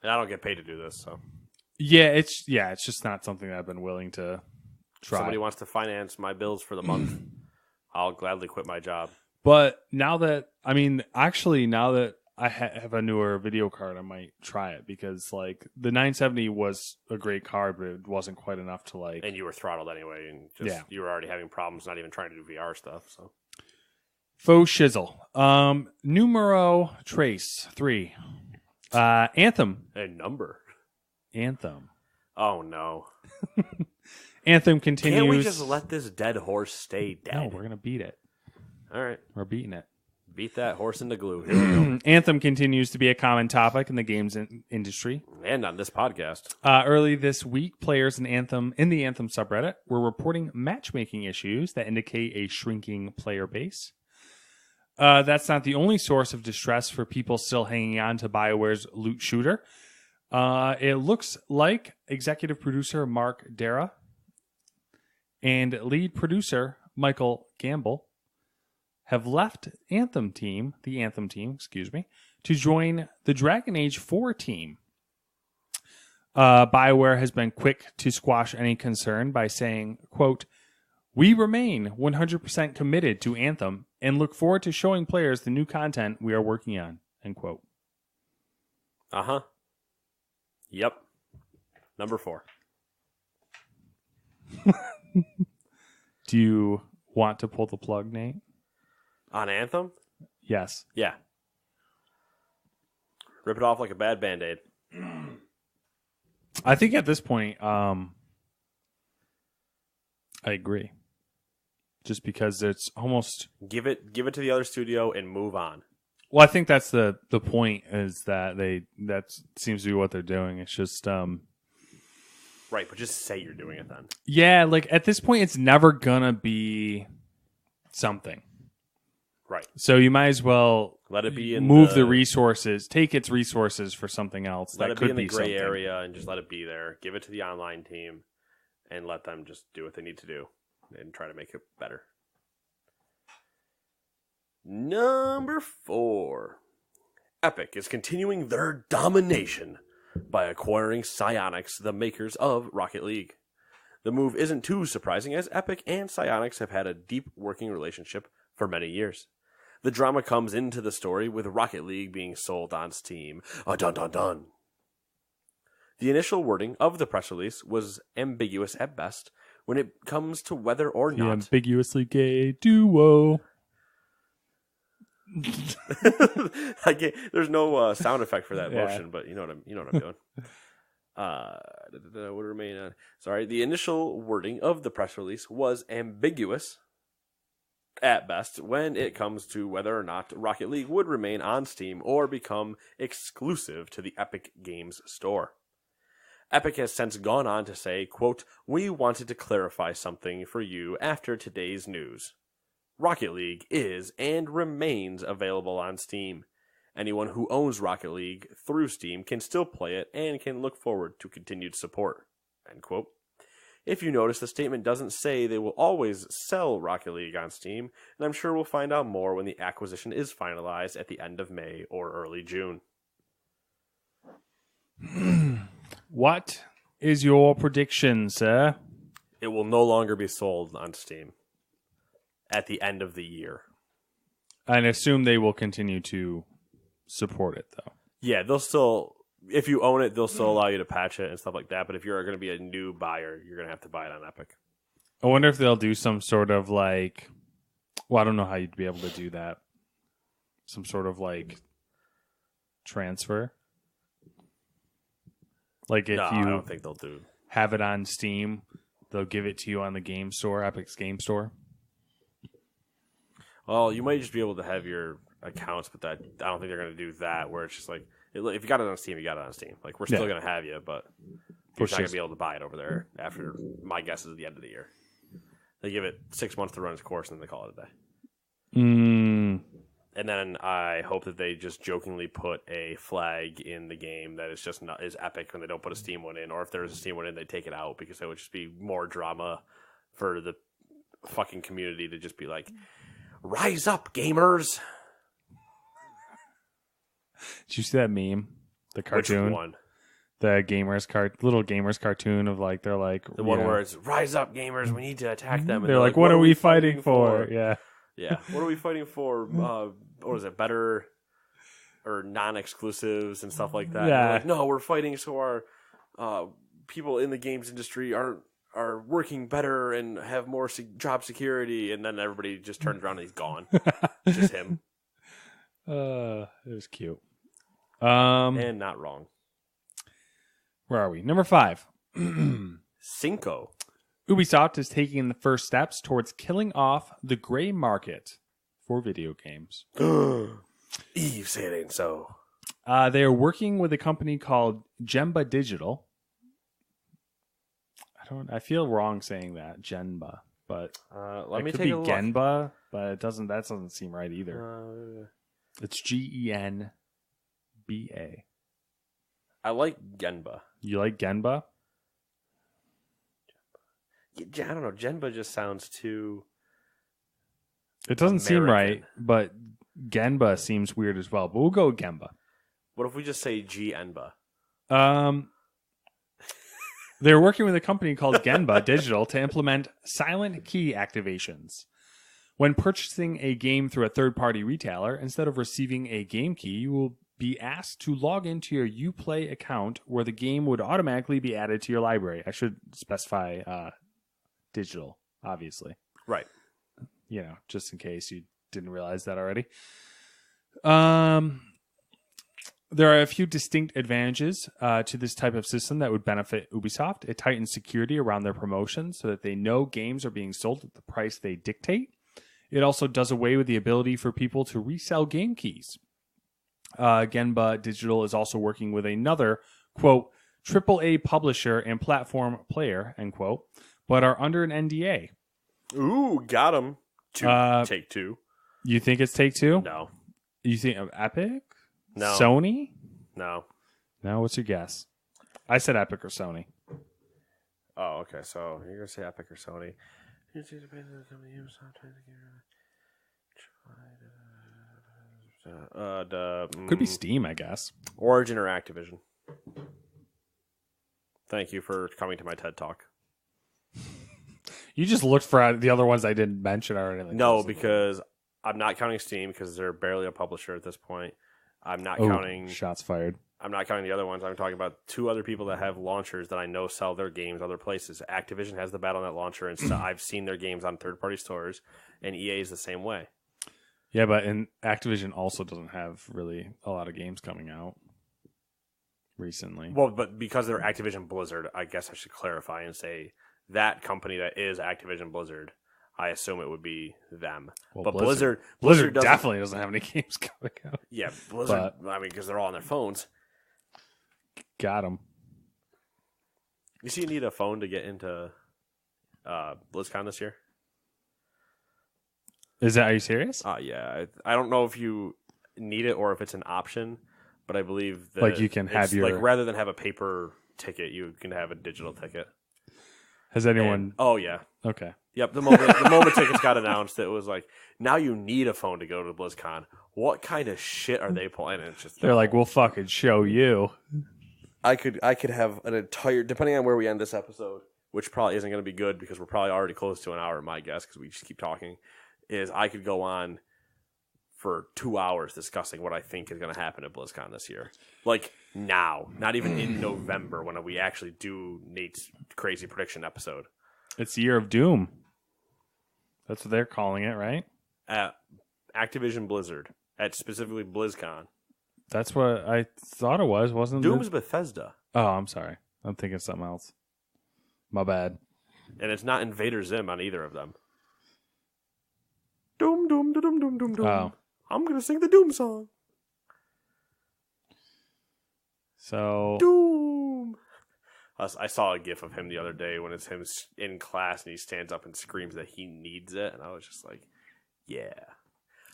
And I don't get paid to do this, so it's just not something that I've been willing to try. If somebody wants to finance my bills for the month, I'll gladly quit my job. But now that I have a newer video card, I might try it, because like the 970 was a great card, but it wasn't quite enough to like. And you were throttled anyway, and you were already having problems, not even trying to do VR stuff. So faux shizzle. Numero trace 3. Anthem. A number. Anthem. Oh no. Anthem continues. Can't we just let this dead horse stay dead? No, we're gonna beat it. All right, we're beating it. Beat that horse into glue. Here we go. Anthem continues to be a common topic in the games industry, and on this podcast. Early this week, players in the Anthem subreddit were reporting matchmaking issues that indicate a shrinking player base. That's not the only source of distress for people still hanging on to BioWare's loot shooter. It looks like executive producer Mark Dara and lead producer Michael Gamble have left the Anthem team, to join the Dragon Age 4 team. BioWare has been quick to squash any concern by saying, quote, "We remain 100% committed to Anthem and look forward to showing players the new content we are working on," end quote. Uh-huh. Yep. Number 4. Do you want to pull the plug, Nate? On Anthem? Yes. Yeah. Rip it off like a bad Band-Aid. I think at this point, I agree. Just because it's almost... Give it to the other studio and move on. Well, I think that's the point, is that that seems to be what they're doing. It's just... Right, but just say you're doing it then. Yeah, like at this point, it's never gonna be something. Right. So you might as well let it be move the resources, take its resources for something else. Let that it could be in the gray something. area and just let it be there. Give it to the online team and let them just do what they need to do and try to make it better. Number 4. Epic is continuing their domination by acquiring Psyonix, the makers of Rocket League. The move isn't too surprising, as Epic and Psyonix have had a deep working relationship for many years. The drama comes into the story with Rocket League being sold on Steam. Dun dun dun. The initial wording of the press release was ambiguous at best when it comes to whether or The not ambiguously gay duo. There's no sound effect for that motion, but you know what I'm doing. Would remain. Sorry, the initial wording of the press release was ambiguous at best when it comes to whether or not Rocket League would remain on Steam or become exclusive to the Epic Games Store. Epic has since gone on to say, quote, "We wanted to clarify something for you after today's news. Rocket League is and remains available on Steam. Anyone who owns Rocket League through Steam can still play it and can look forward to continued support," end quote. If you notice, the statement doesn't say they will always sell Rocket League on Steam, and I'm sure we'll find out more when the acquisition is finalized at the end of May or early June. What is your prediction, sir? It will no longer be sold on Steam at the end of the year. I assume they will continue to support it, though. Yeah, they'll still... If you own it, they'll still allow you to patch it and stuff like that. But if you're going to be a new buyer, you're going to have to buy it on Epic. I wonder if they'll do some sort of like... Well, I don't know how you'd be able to do that. Some sort of like transfer. Like if I you don't think they'll do. Have it on Steam, they'll give it to you on the game store, Epic's game store. Well, you might just be able to have your accounts, but that I don't think they're going to do that. Where it's just like, if you got it on Steam, you got it on Steam. Like we're still going to have you, but you're not going to be able to buy it over there. After my guess is the end of the year, they give it 6 months to run its course, and then they call it a day. And then I hope that they just jokingly put a flag in the game that is just not is epic when they don't put a Steam one in, or if there's a Steam one in, they take it out because it would just be more drama for the fucking community to just be like, rise up, gamers. Did you see that meme? The cartoon? Which one? The little gamers cartoon of like, they're like... The one where it's, rise up, gamers, we need to attack them. And they're like, what are we fighting for? Yeah. Yeah. What are we fighting for? What is it? Better or non-exclusives and stuff like that. Yeah. Like, no, we're fighting so our people in the games industry are working better and have more job security. And then everybody just turns around and he's gone. It's just him. It was cute. And not wrong. Where are we? Number 5. Cinco. Ubisoft is taking the first steps towards killing off the gray market for video games. Eve, say it ain't so. They are working with a company called Genba Digital. I feel wrong saying that, Genba, but let me could take be a look. Genba, but that doesn't seem right either. It's Genba. I like Genba. You like Genba? I don't know. Genba just sounds too... It doesn't seem American. right, but Genba seems weird as well. But we'll go with Genba. What if we just say Genba? They're working with a company called Genba Digital to implement silent key activations. When purchasing a game through a third-party retailer, instead of receiving a game key, you will be asked to log into your Uplay account where the game would automatically be added to your library. I should specify digital, obviously. Right. You know, just in case you didn't realize that already. There are a few distinct advantages to this type of system that would benefit Ubisoft. It tightens security around their promotions so that they know games are being sold at the price they dictate. It also does away with the ability for people to resell game keys. Genba Digital is also working with another, quote, AAA publisher and platform player, end quote, but are under an NDA. Ooh, got him. Take Two. You think it's Take-Two? No. You think of Epic? No. Sony? No. No, what's your guess? I said Epic or Sony. Oh, okay. So you're going to say Epic or Sony. Could be Steam, I guess. Origin or Activision. Thank you for coming to my TED Talk. You just looked for the other ones I didn't mention or anything. No, because I'm not counting Steam because they're barely a publisher at this point. I'm not counting. Shots fired. I'm not counting the other ones. I'm talking about two other people that have launchers that I know sell their games other places. Activision has the Battle.net launcher, and so I've seen their games on third-party stores, and EA is the same way. Yeah, but Activision also doesn't have really a lot of games coming out recently. Well, but because they're Activision Blizzard, I guess I should clarify and say that company that is Activision Blizzard, I assume it would be them. Well, but Blizzard Blizzard definitely doesn't have any games coming out. Yeah, Blizzard. I mean, because they're all on their phones. Got them. You see, you need a phone to get into BlizzCon this year. Are you serious? Yeah. I don't know if you need it or if it's an option, but I believe that like you can have your like rather than have a paper ticket, you can have a digital ticket. Has anyone? Oh yeah. Okay. Yep. The moment tickets got announced, it was like, now you need a phone to go to BlizzCon. What kind of shit are they playing? It's just they're like, we'll fucking show you. I could have an entire, depending on where we end this episode, which probably isn't going to be good because we're probably already close to an hour, my guess, because we just keep talking. Is I could go on for 2 hours discussing what I think is going to happen at BlizzCon this year. Like now, not even in November when we actually do Nate's crazy prediction episode. It's the year of doom. That's what they're calling it, right? At Activision Blizzard, at specifically BlizzCon. That's what I thought it was, wasn't it? Doom's Bethesda. Oh, I'm sorry. I'm thinking of something else. My bad. And it's not Invader Zim on either of them. Doom, doom, doom, doom, Doom, doom, doom. Oh. I'm going to sing the Doom song. So Doom. I saw a gif of him the other day when it's him in class and he stands up and screams that he needs it. And I was just like, yeah.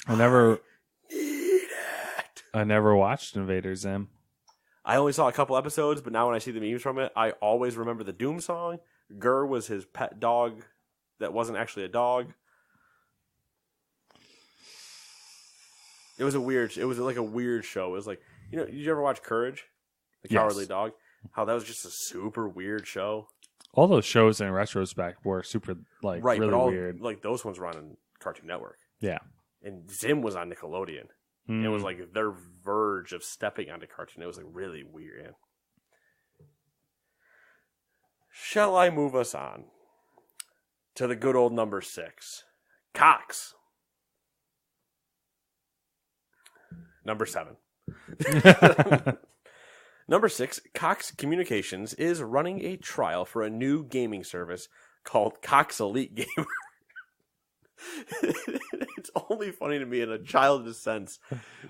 I never Need it. I never watched Invader Zim. I only saw a couple episodes, but now when I see the memes from it, I always remember the Doom song. Gur was his pet dog that wasn't actually a dog. It was like a weird show. It was like, did you ever watch Courage? The Cowardly Dog? How that was just a super weird show. All those shows in retrospect were super really weird. Like those ones were on Cartoon Network. Yeah. And Zim was on Nickelodeon. It was like their verge of stepping onto cartoon. It was like really weird. Yeah. Shall I move us on to the good old number 6? Cox. Number 7. Number 6, Cox Communications is running a trial for a new gaming service called Cox Elite Gamer. It's only funny to me in a childish sense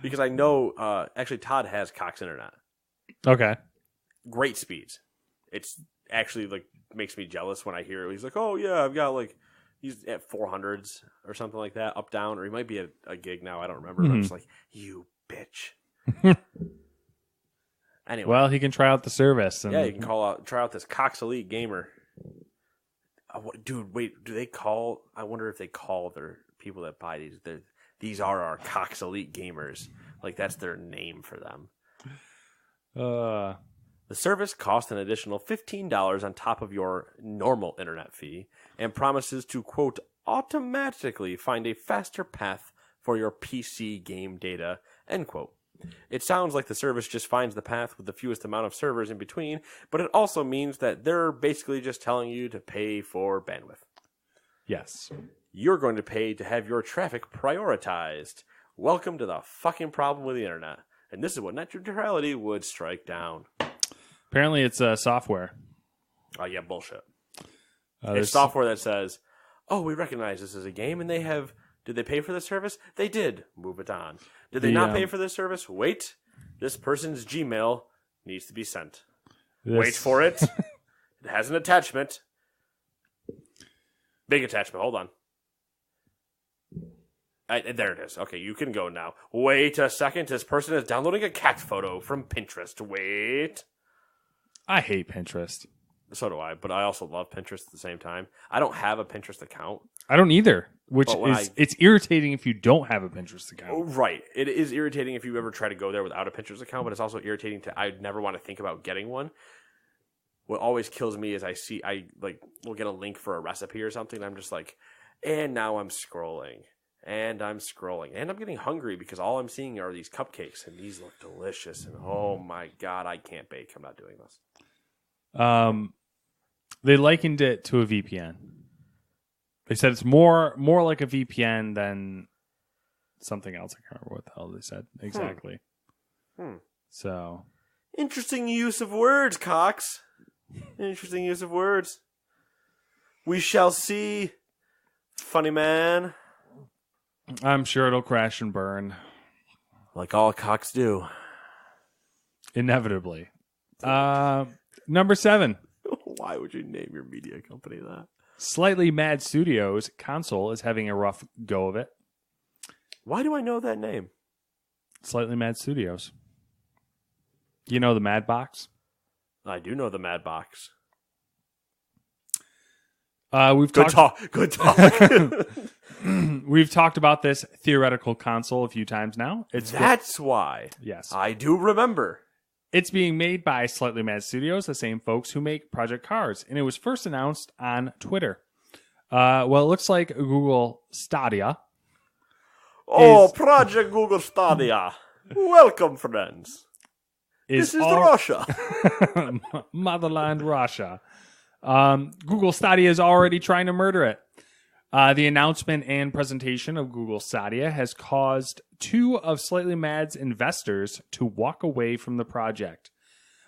because I know actually Todd has Cox Internet. Okay. Great speeds. It's actually like makes me jealous when I hear it. He's like, "Oh yeah, I've got like he's at 400s or something like that, up down, or he might be at a gig now. I don't remember." But I'm just like, "You bitch." Anyway, well, he can try out the service. And... yeah, you can try out this Cox Elite Gamer. Dude, wait, do they call? I wonder if they call their people that buy these. These are our Cox Elite Gamers. Like that's their name for them. The service costs an additional $15 on top of your normal internet fee and promises to, quote, automatically find a faster path for your PC game data, end quote. It sounds like the service just finds the path with the fewest amount of servers in between, but it also means that they're basically just telling you to pay for bandwidth. Yes. You're going to pay to have your traffic prioritized. Welcome to the fucking problem with the internet. And this is what net neutrality would strike down. Apparently it's software. Oh, yeah, bullshit. It's software that says, oh, we recognize this as a game, and they have... Did they pay for the service? They did. Move it on. Did they not pay for this service? Wait. This person's Gmail needs to be sent. Wait for it. It has an attachment. Big attachment. Hold on. There it is. Okay, you can go now. Wait a second. This person is downloading a cat photo from Pinterest. Wait. I hate Pinterest. So do I, but I also love Pinterest at the same time. I don't have a Pinterest account. I don't either, it's irritating if you don't have a Pinterest account. Right. It is irritating if you ever try to go there without a Pinterest account, but it's also irritating I'd never want to think about getting one. What always kills me is we'll get a link for a recipe or something, and I'm just like, and now I'm scrolling. And I'm scrolling. And I'm getting hungry because all I'm seeing are these cupcakes, and these look delicious. And oh my God, I can't bake. I'm not doing this. They likened it to a VPN. They said it's more like a VPN than something else. I can't remember what the hell they said exactly. So interesting use of words, Cox. Interesting use of words. We shall see. Funny man. I'm sure it'll crash and burn. Like all Cox do. Inevitably. Number 7. Why would you name your media company that? Slightly Mad Studios console is having a rough go of it. Why do I know that name? Slightly Mad Studios. You know the Mad Box? I do know the Mad Box. Good talk. We've talked about this theoretical console a few times now. That's why. Yes. I do remember. It's being made by Slightly Mad Studios, the same folks who make Project Cars, and it was first announced on Twitter. It looks like Google Stadia. Project Google Stadia. Welcome, friends. This is Russia. Motherland Russia. Google Stadia is already trying to murder it. The announcement and presentation of Google Stadia has caused 2 of Slightly Mad's investors to walk away from the project.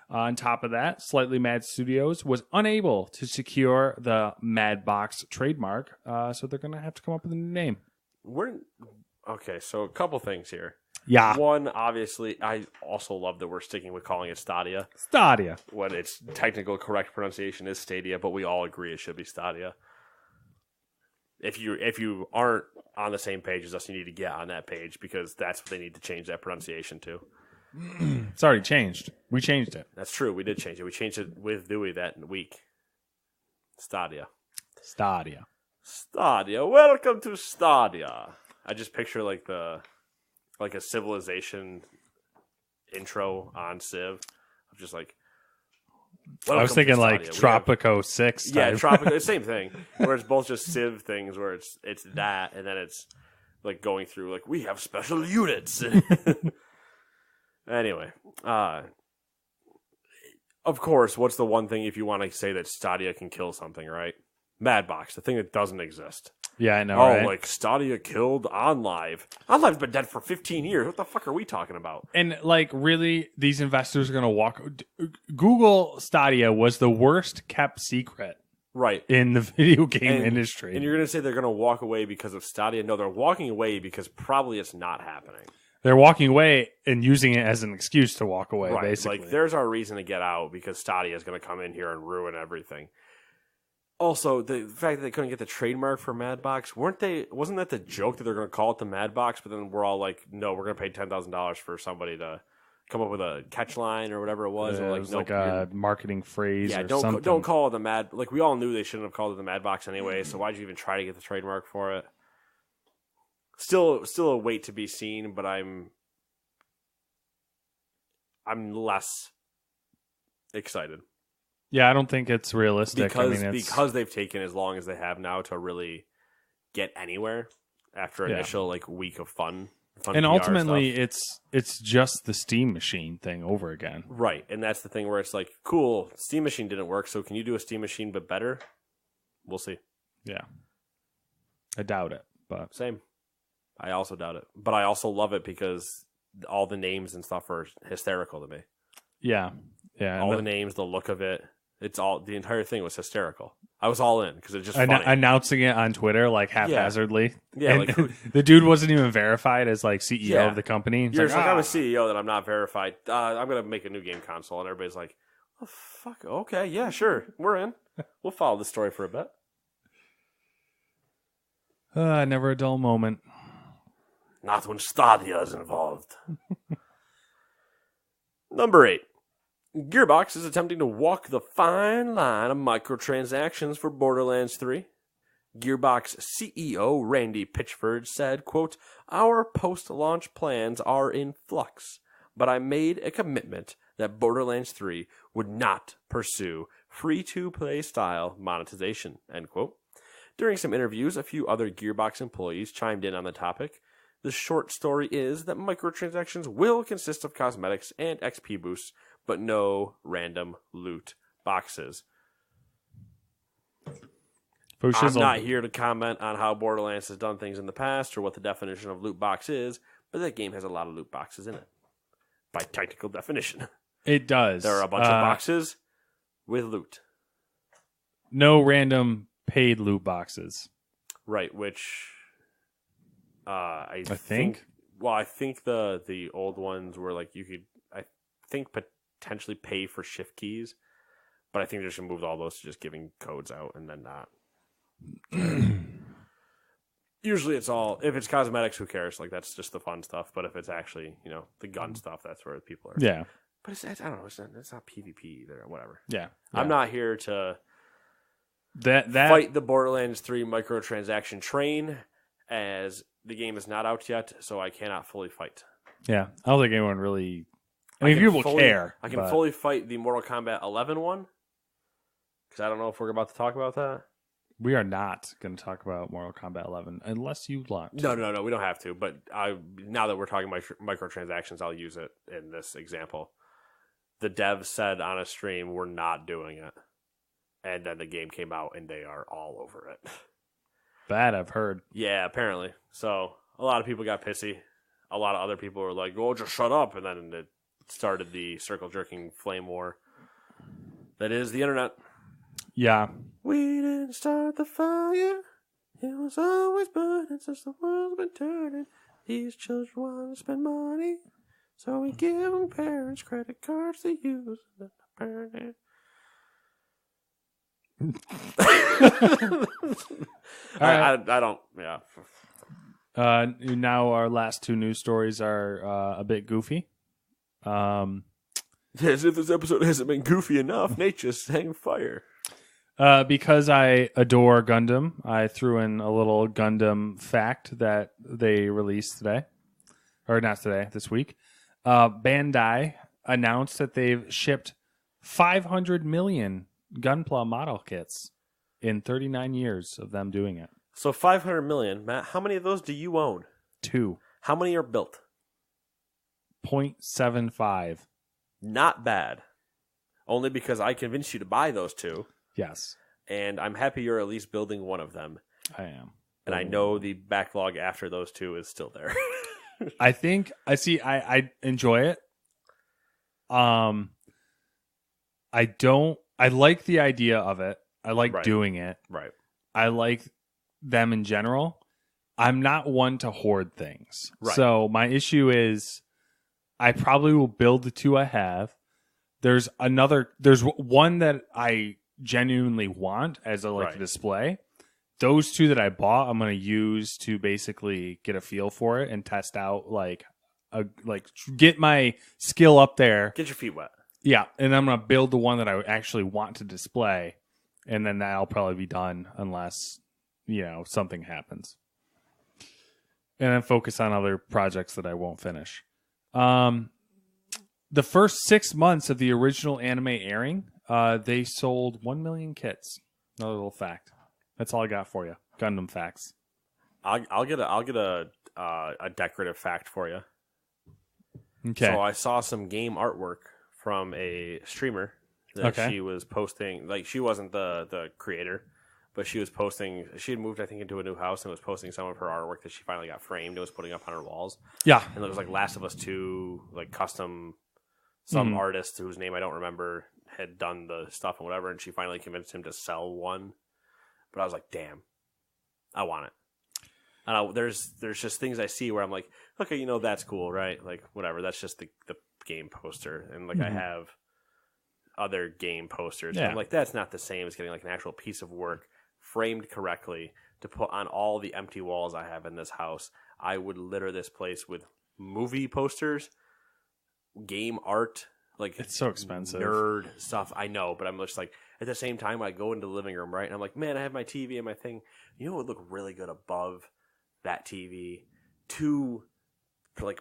On top of that, Slightly Mad Studios was unable to secure the Mad Box trademark, so they're going to have to come up with a new name. Okay, so a couple things here. Yeah. One, obviously, I also love that we're sticking with calling it Stadia Stadia. when its technical correct pronunciation is Stadia, but we all agree it should be Stadia. If you aren't on the same page as us, you need to get on that page because that's what they need to change that pronunciation to. It's already changed. We changed it. That's true. We did change it. We changed it with Dewey that week. Stadia. Stadia. Stadia. Welcome to Stadia. I just picture like a Civilization intro on Civ. I'm just like, I was thinking like Tropico 6 type. Yeah, Tropico, same thing. Where it's both just Civ things where it's that and then it's like going through like we have special units. Anyway, of course, what's the one thing if you want to say that Stadia can kill something, right? Madbox, the thing that doesn't exist. Yeah, I know, right? like Stadia killed OnLive. OnLive's been dead for 15 years. What the fuck are we talking about? And like, really, these investors are going to walk. Google Stadia was the worst kept secret, right, in the video game industry. And you're going to say they're going to walk away because of Stadia? No, they're walking away because probably it's not happening. They're walking away and using it as an excuse to walk away. Right, basically. Like there's our reason to get out because Stadia is going to come in here and ruin everything. Also, the fact that they couldn't get the trademark for Madbox, wasn't that the joke that they're going to call it the Madbox, but then we're all like, no, we're going to pay $10,000 for somebody to come up with a catch line or whatever it was. Yeah, or like, it was like a marketing phrase or something. Don't call it the Mad... Like, we all knew they shouldn't have called it the Madbox anyway, so why'd you even try to get the trademark for it? Still a wait to be seen, but I'm less excited. Yeah, I don't think it's realistic. Because they've taken as long as they have now to really get anywhere after initial like week of fun and PR ultimately stuff. it's just the Steam Machine thing over again. Right, and that's the thing where it's like, cool, Steam Machine didn't work, so can you do a Steam Machine but better? We'll see. Yeah. I doubt it, but same. I also doubt it. But I also love it because all the names and stuff are hysterical to me. Yeah. Yeah. All the names, the look of it. The entire thing was hysterical. I was all in because it's just funny. Announcing it on Twitter like haphazardly. Yeah, like, the dude wasn't even verified as like CEO of the company. You're like, I'm a CEO that I'm not verified. I'm gonna make a new game console, and everybody's like, "Oh fuck, okay, yeah, sure, we're in. We'll follow the story for a bit." Never a dull moment. Not when Stadia is involved. Number 8. Gearbox is attempting to walk the fine line of microtransactions for Borderlands 3. Gearbox CEO Randy Pitchford said, quote, "Our post-launch plans are in flux, but I made a commitment that Borderlands 3 would not pursue free-to-play style monetization," end quote. During some interviews, a few other Gearbox employees chimed in on the topic. The short story is that microtransactions will consist of cosmetics and XP boosts, but no random loot boxes. I'm not here to comment on how Borderlands has done things in the past or what the definition of loot box is, but that game has a lot of loot boxes in it. By technical definition. It does. There are a bunch of boxes with loot. No random paid loot boxes. Right, which I think. Well, I think the old ones were like you could, I think, potentially pay for shift keys, but I think they should move all those to just giving codes out and then not. Usually it's all, if it's cosmetics, who cares? Like that's just the fun stuff. But if it's actually, the gun stuff, that's where people are. Yeah. But I don't know. It's not PvP either. Or whatever. Yeah. I'm not here to that fight the Borderlands 3 microtransaction train, as the game is not out yet, so I cannot fully fight. Yeah, I don't think anyone really. I mean, people care. I can fully fight the Mortal Kombat 11 one, because I don't know if we're about to talk about that. We are not going to talk about Mortal Kombat 11 unless you want to. No, we don't have to. But now that we're talking microtransactions, I'll use it in this example. The devs said on a stream, we're not doing it. And then the game came out, and they are all over it. Bad, I've heard. Yeah, apparently. So a lot of people got pissy. A lot of other people were like, "Oh, just shut up!" And then it started the circle jerking flame war. That is the internet. Yeah. We didn't start the fire. It was always burning since the world's been turning. These children want to spend money, so we give them parents credit cards to use. I don't. Yeah. Now our last two news stories are a bit goofy. As if this episode hasn't been goofy enough, Nate just sang fire. Because I adore Gundam, I threw in a little Gundam fact that they released today. Or not today, this week. Bandai announced that they've shipped 500 million Gunpla model kits in 39 years of them doing it. So 500 million. Matt, how many of those do you own? 2. How many are built? 0.75. Not bad. Only because I convinced you to buy those 2. Yes. And I'm happy you're at least building one of them. I am. And I know the backlog after those 2 is still there. I enjoy it. I like the idea of it. I like doing it. Right. I like them in general. I'm not one to hoard things. Right. So my issue is I probably will build the 2 I have. There's one that I genuinely want as a display. Those 2 that I bought, I'm going to use to basically get a feel for it and test out, get my skill up there. Get your feet wet. Yeah, and I'm going to build the one that I actually want to display, and then that'll probably be done unless, something happens. And then focus on other projects that I won't finish. The first 6 months of the original anime airing, they sold 1 million kits. Another little fact. That's all I got for you. Gundam facts. I'll get a decorative fact for you. Okay. So I saw some game artwork from a streamer that she was posting. Like, she wasn't the creator, but she was posting. She had moved, I think, into a new house and was posting some of her artwork that she finally got framed and was putting up on her walls. Yeah. And there was Last of Us 2, custom. Some artist whose name I don't remember had done the stuff and whatever, and she finally convinced him to sell one. But I was like, damn, I want it. And there's just things I see where I'm like, okay, that's cool, right? Like, whatever. That's just the game poster. And, I have other game posters. Yeah. And I'm like, that's not the same as getting, an actual piece of work framed correctly to put on all the empty walls I have in this house. I would litter this place with movie posters, game art, it's so expensive. Nerd stuff. I know, but I'm just at the same time, I go into the living room, right? And I'm like, man, I have my TV and my thing. What would look really good above that TV? 2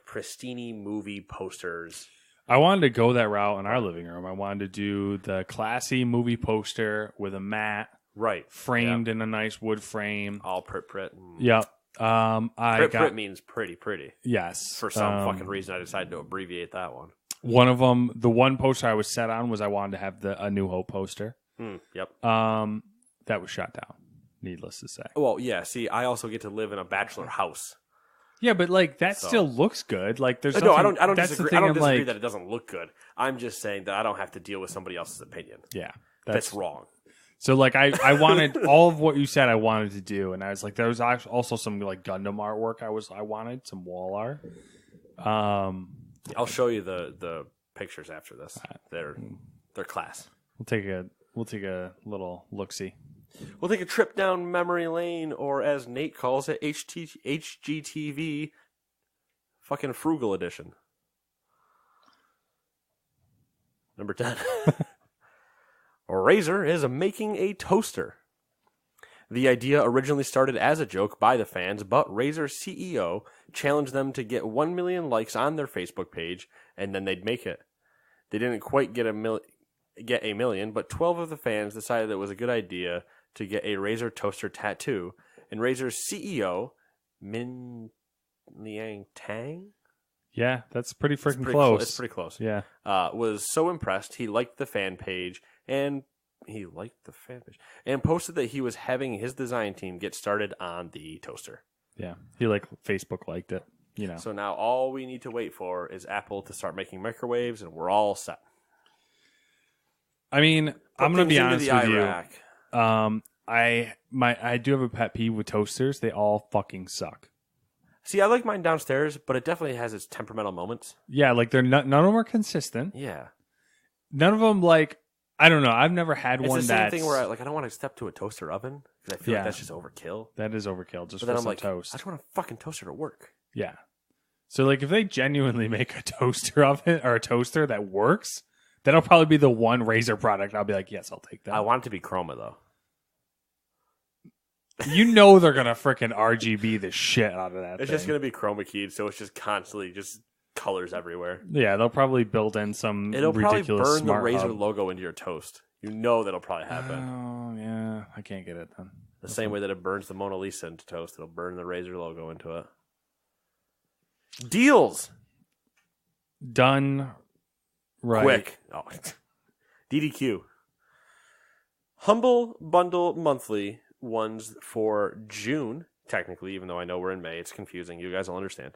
pristine movie posters. I wanted to go that route in our living room. I wanted to do the classy movie poster with a mat, right, framed in a nice wood frame, all prit. Yep. Prit means pretty. Yes. For some fucking reason, I decided to abbreviate that one. One of them, the one poster I was set on was I wanted to have a New Hope poster. Yep. That was shot down. Needless to say. Well, yeah. See, I also get to live in a bachelor house. Yeah, but that still looks good. There's no, I don't that's disagree. The thing I don't disagree like, that it doesn't look good. I'm just saying that I don't have to deal with somebody else's opinion. Yeah, that's wrong. So I wanted all of what you said. I wanted to do, and I was like, there was also some Gundam artwork. I wanted some wall art. I'll show you the pictures after this. They're class. We'll take a little look-see. We'll take a trip down memory lane, or as Nate calls it, HGTV fucking frugal edition. Number 10. Razer is making a toaster. The idea originally started as a joke by the fans, but Razer's CEO challenged them to get 1 million likes on their Facebook page, and then they'd make it. They didn't quite get a million, but 12 of the fans decided it was a good idea to get a Razer toaster tattoo, and Razer's CEO, Min Liang Tang? Yeah, that's pretty freaking close. It's pretty close. Yeah. Was so impressed, he liked the fan page, and posted that he was having his design team get started on the toaster. Yeah, he Facebook liked it. So now all we need to wait for is Apple to start making microwaves, and we're all set. I mean, I'm going to be honest with Iraq. you. I do have a pet peeve with toasters. They all fucking suck. See, I like mine downstairs, but it definitely has its temperamental moments. Yeah, like they're not. None of them are consistent. Yeah. None of them like. I don't know. I've never had It's one the same that's thing where I don't want to step to a toaster oven because I feel Yeah. like that's just overkill. that is overkill. Just But for then I'm some like, toast. I just want a fucking toaster to work. Yeah. So like if they genuinely make a toaster oven or a toaster that works, that'll probably be the one Razer product I'll be like, yes, I'll take that. I want it to be Chroma though. You know they're gonna frickin' RGB the shit out of that. It's thing. just gonna be chroma keyed, so it's just constantly just colors everywhere. Yeah, they'll probably build in some It'll probably ridiculous burn the smart Razer hub. logo into your toast. You know that'll probably happen. Oh yeah, I can't get it then. The same way that it burns the Mona Lisa into toast, it'll burn the Razer logo into it. Deals Done right. quick. Oh. DDQ. Humble Bundle Monthly ones for June. Technically, even though I know we're in May, it's confusing. You guys will understand.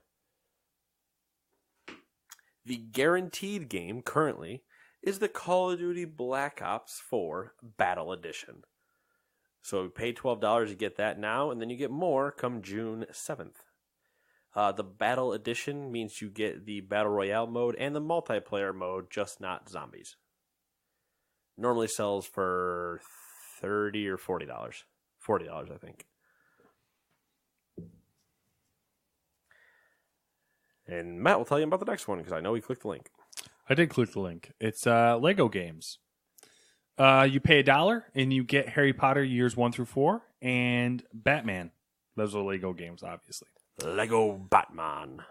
The guaranteed game currently is the Call of Duty Black Ops 4 Battle Edition. So you pay $12, you get that now, and then you get more come June 7th. The Battle Edition means you get the Battle Royale mode and the multiplayer mode, just not zombies. Normally sells for $30 or $40. $40, I think. And Matt will tell you about the next one because I know he clicked the link. I did click the link. It's Lego games. You pay $1 and you get Harry Potter years 1 through 4 and Batman. Those are Lego games, obviously. Lego Batman.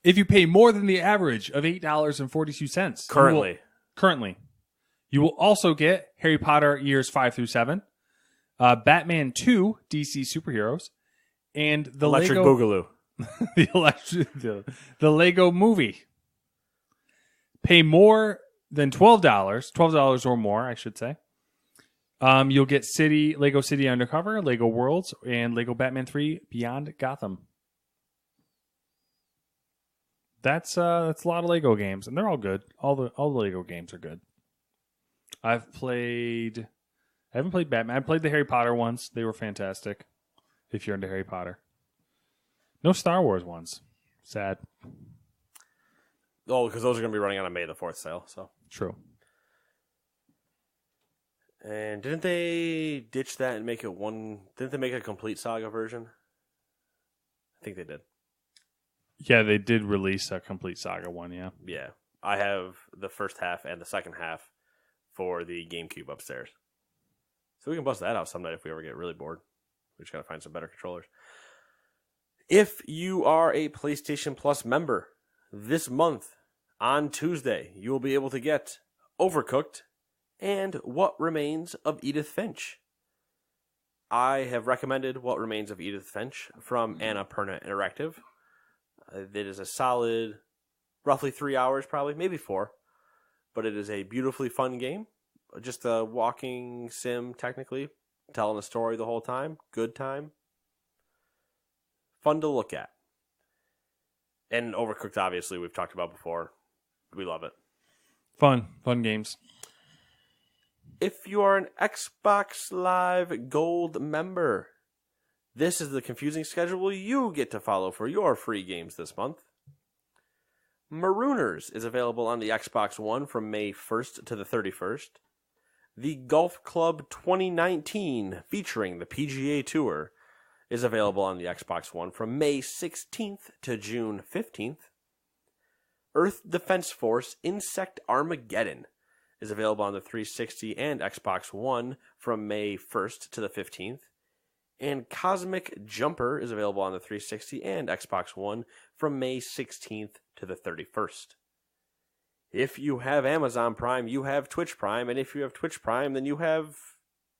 If you pay more than the average of $8.42 currently, you will also get Harry Potter years 5 through 7, Batman 2 DC Superheroes, and the Electric Lego Boogaloo. the Lego Movie. Pay more than $12 or more, I should say. You'll get Lego City Undercover, Lego Worlds, and Lego Batman 3 Beyond Gotham. That's a lot of Lego games, and they're all good. All the Lego games are good. I haven't played Batman. I played the Harry Potter ones. They were fantastic. If you're into Harry Potter. No Star Wars ones. Sad. Oh, because those are going to be running on a May the 4th sale. So True. And didn't they ditch that and make it one? Didn't they make a complete saga version? I think they did. Yeah, they did release a complete saga one, yeah. Yeah. I have the first half and the second half for the GameCube upstairs. So we can bust that out some night if we ever get really bored. We just got to find some better controllers. If you are a PlayStation Plus member, this month on Tuesday, you will be able to get Overcooked and What Remains of Edith Finch. I have recommended What Remains of Edith Finch from Annapurna Interactive. It is a solid, roughly 3 hours, probably, maybe 4. But it is a beautifully fun game. Just a walking sim, technically. Telling a story the whole time. Good time. Fun to look at. And Overcooked, obviously, we've talked about before. We love it. Fun games. If you are an Xbox Live Gold member, this is the confusing schedule you get to follow for your free games this month. Marooners is available on the Xbox One from May 1st to the 31st. The Golf Club 2019, featuring the PGA Tour, is available on the Xbox One from May 16th to June 15th. Earth Defense Force Insect Armageddon is available on the 360 and Xbox One from May 1st to the 15th. And Cosmic Jumper is available on the 360 and Xbox One from May 16th to the 31st. If you have Amazon Prime, you have Twitch Prime, and if you have Twitch Prime, then you have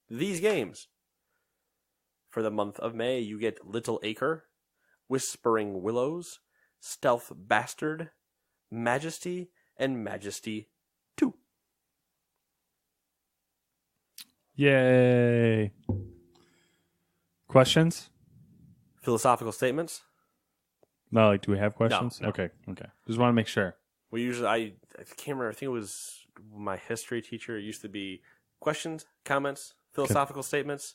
these games. For the month of May, you get Little Acre, Whispering Willows, Stealth Bastard, Majesty, and Majesty 2. Yay. Questions? Philosophical statements? No, like, do we have questions? No. Okay. Just want to make sure. We usually, I can't remember, I think it was my history teacher. It used to be questions, comments, philosophical statements.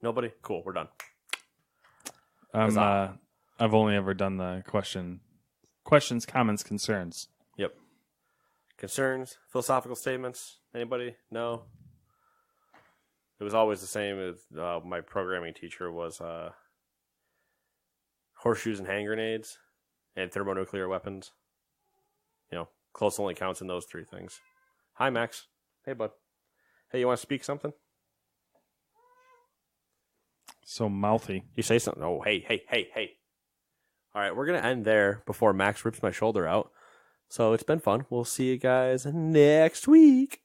Nobody? Cool, we're done. I'm I've only ever done the questions, comments, concerns. Yep. Concerns, philosophical statements. Anybody? No. It was always the same as my programming teacher was horseshoes and hand grenades and thermonuclear weapons. Close only counts in those 3 things. Hi, Max. Hey, bud. Hey, you want to speak something? So mouthy. You say something. Oh, hey. All right, we're going to end there before Max rips my shoulder out. So it's been fun. We'll see you guys next week.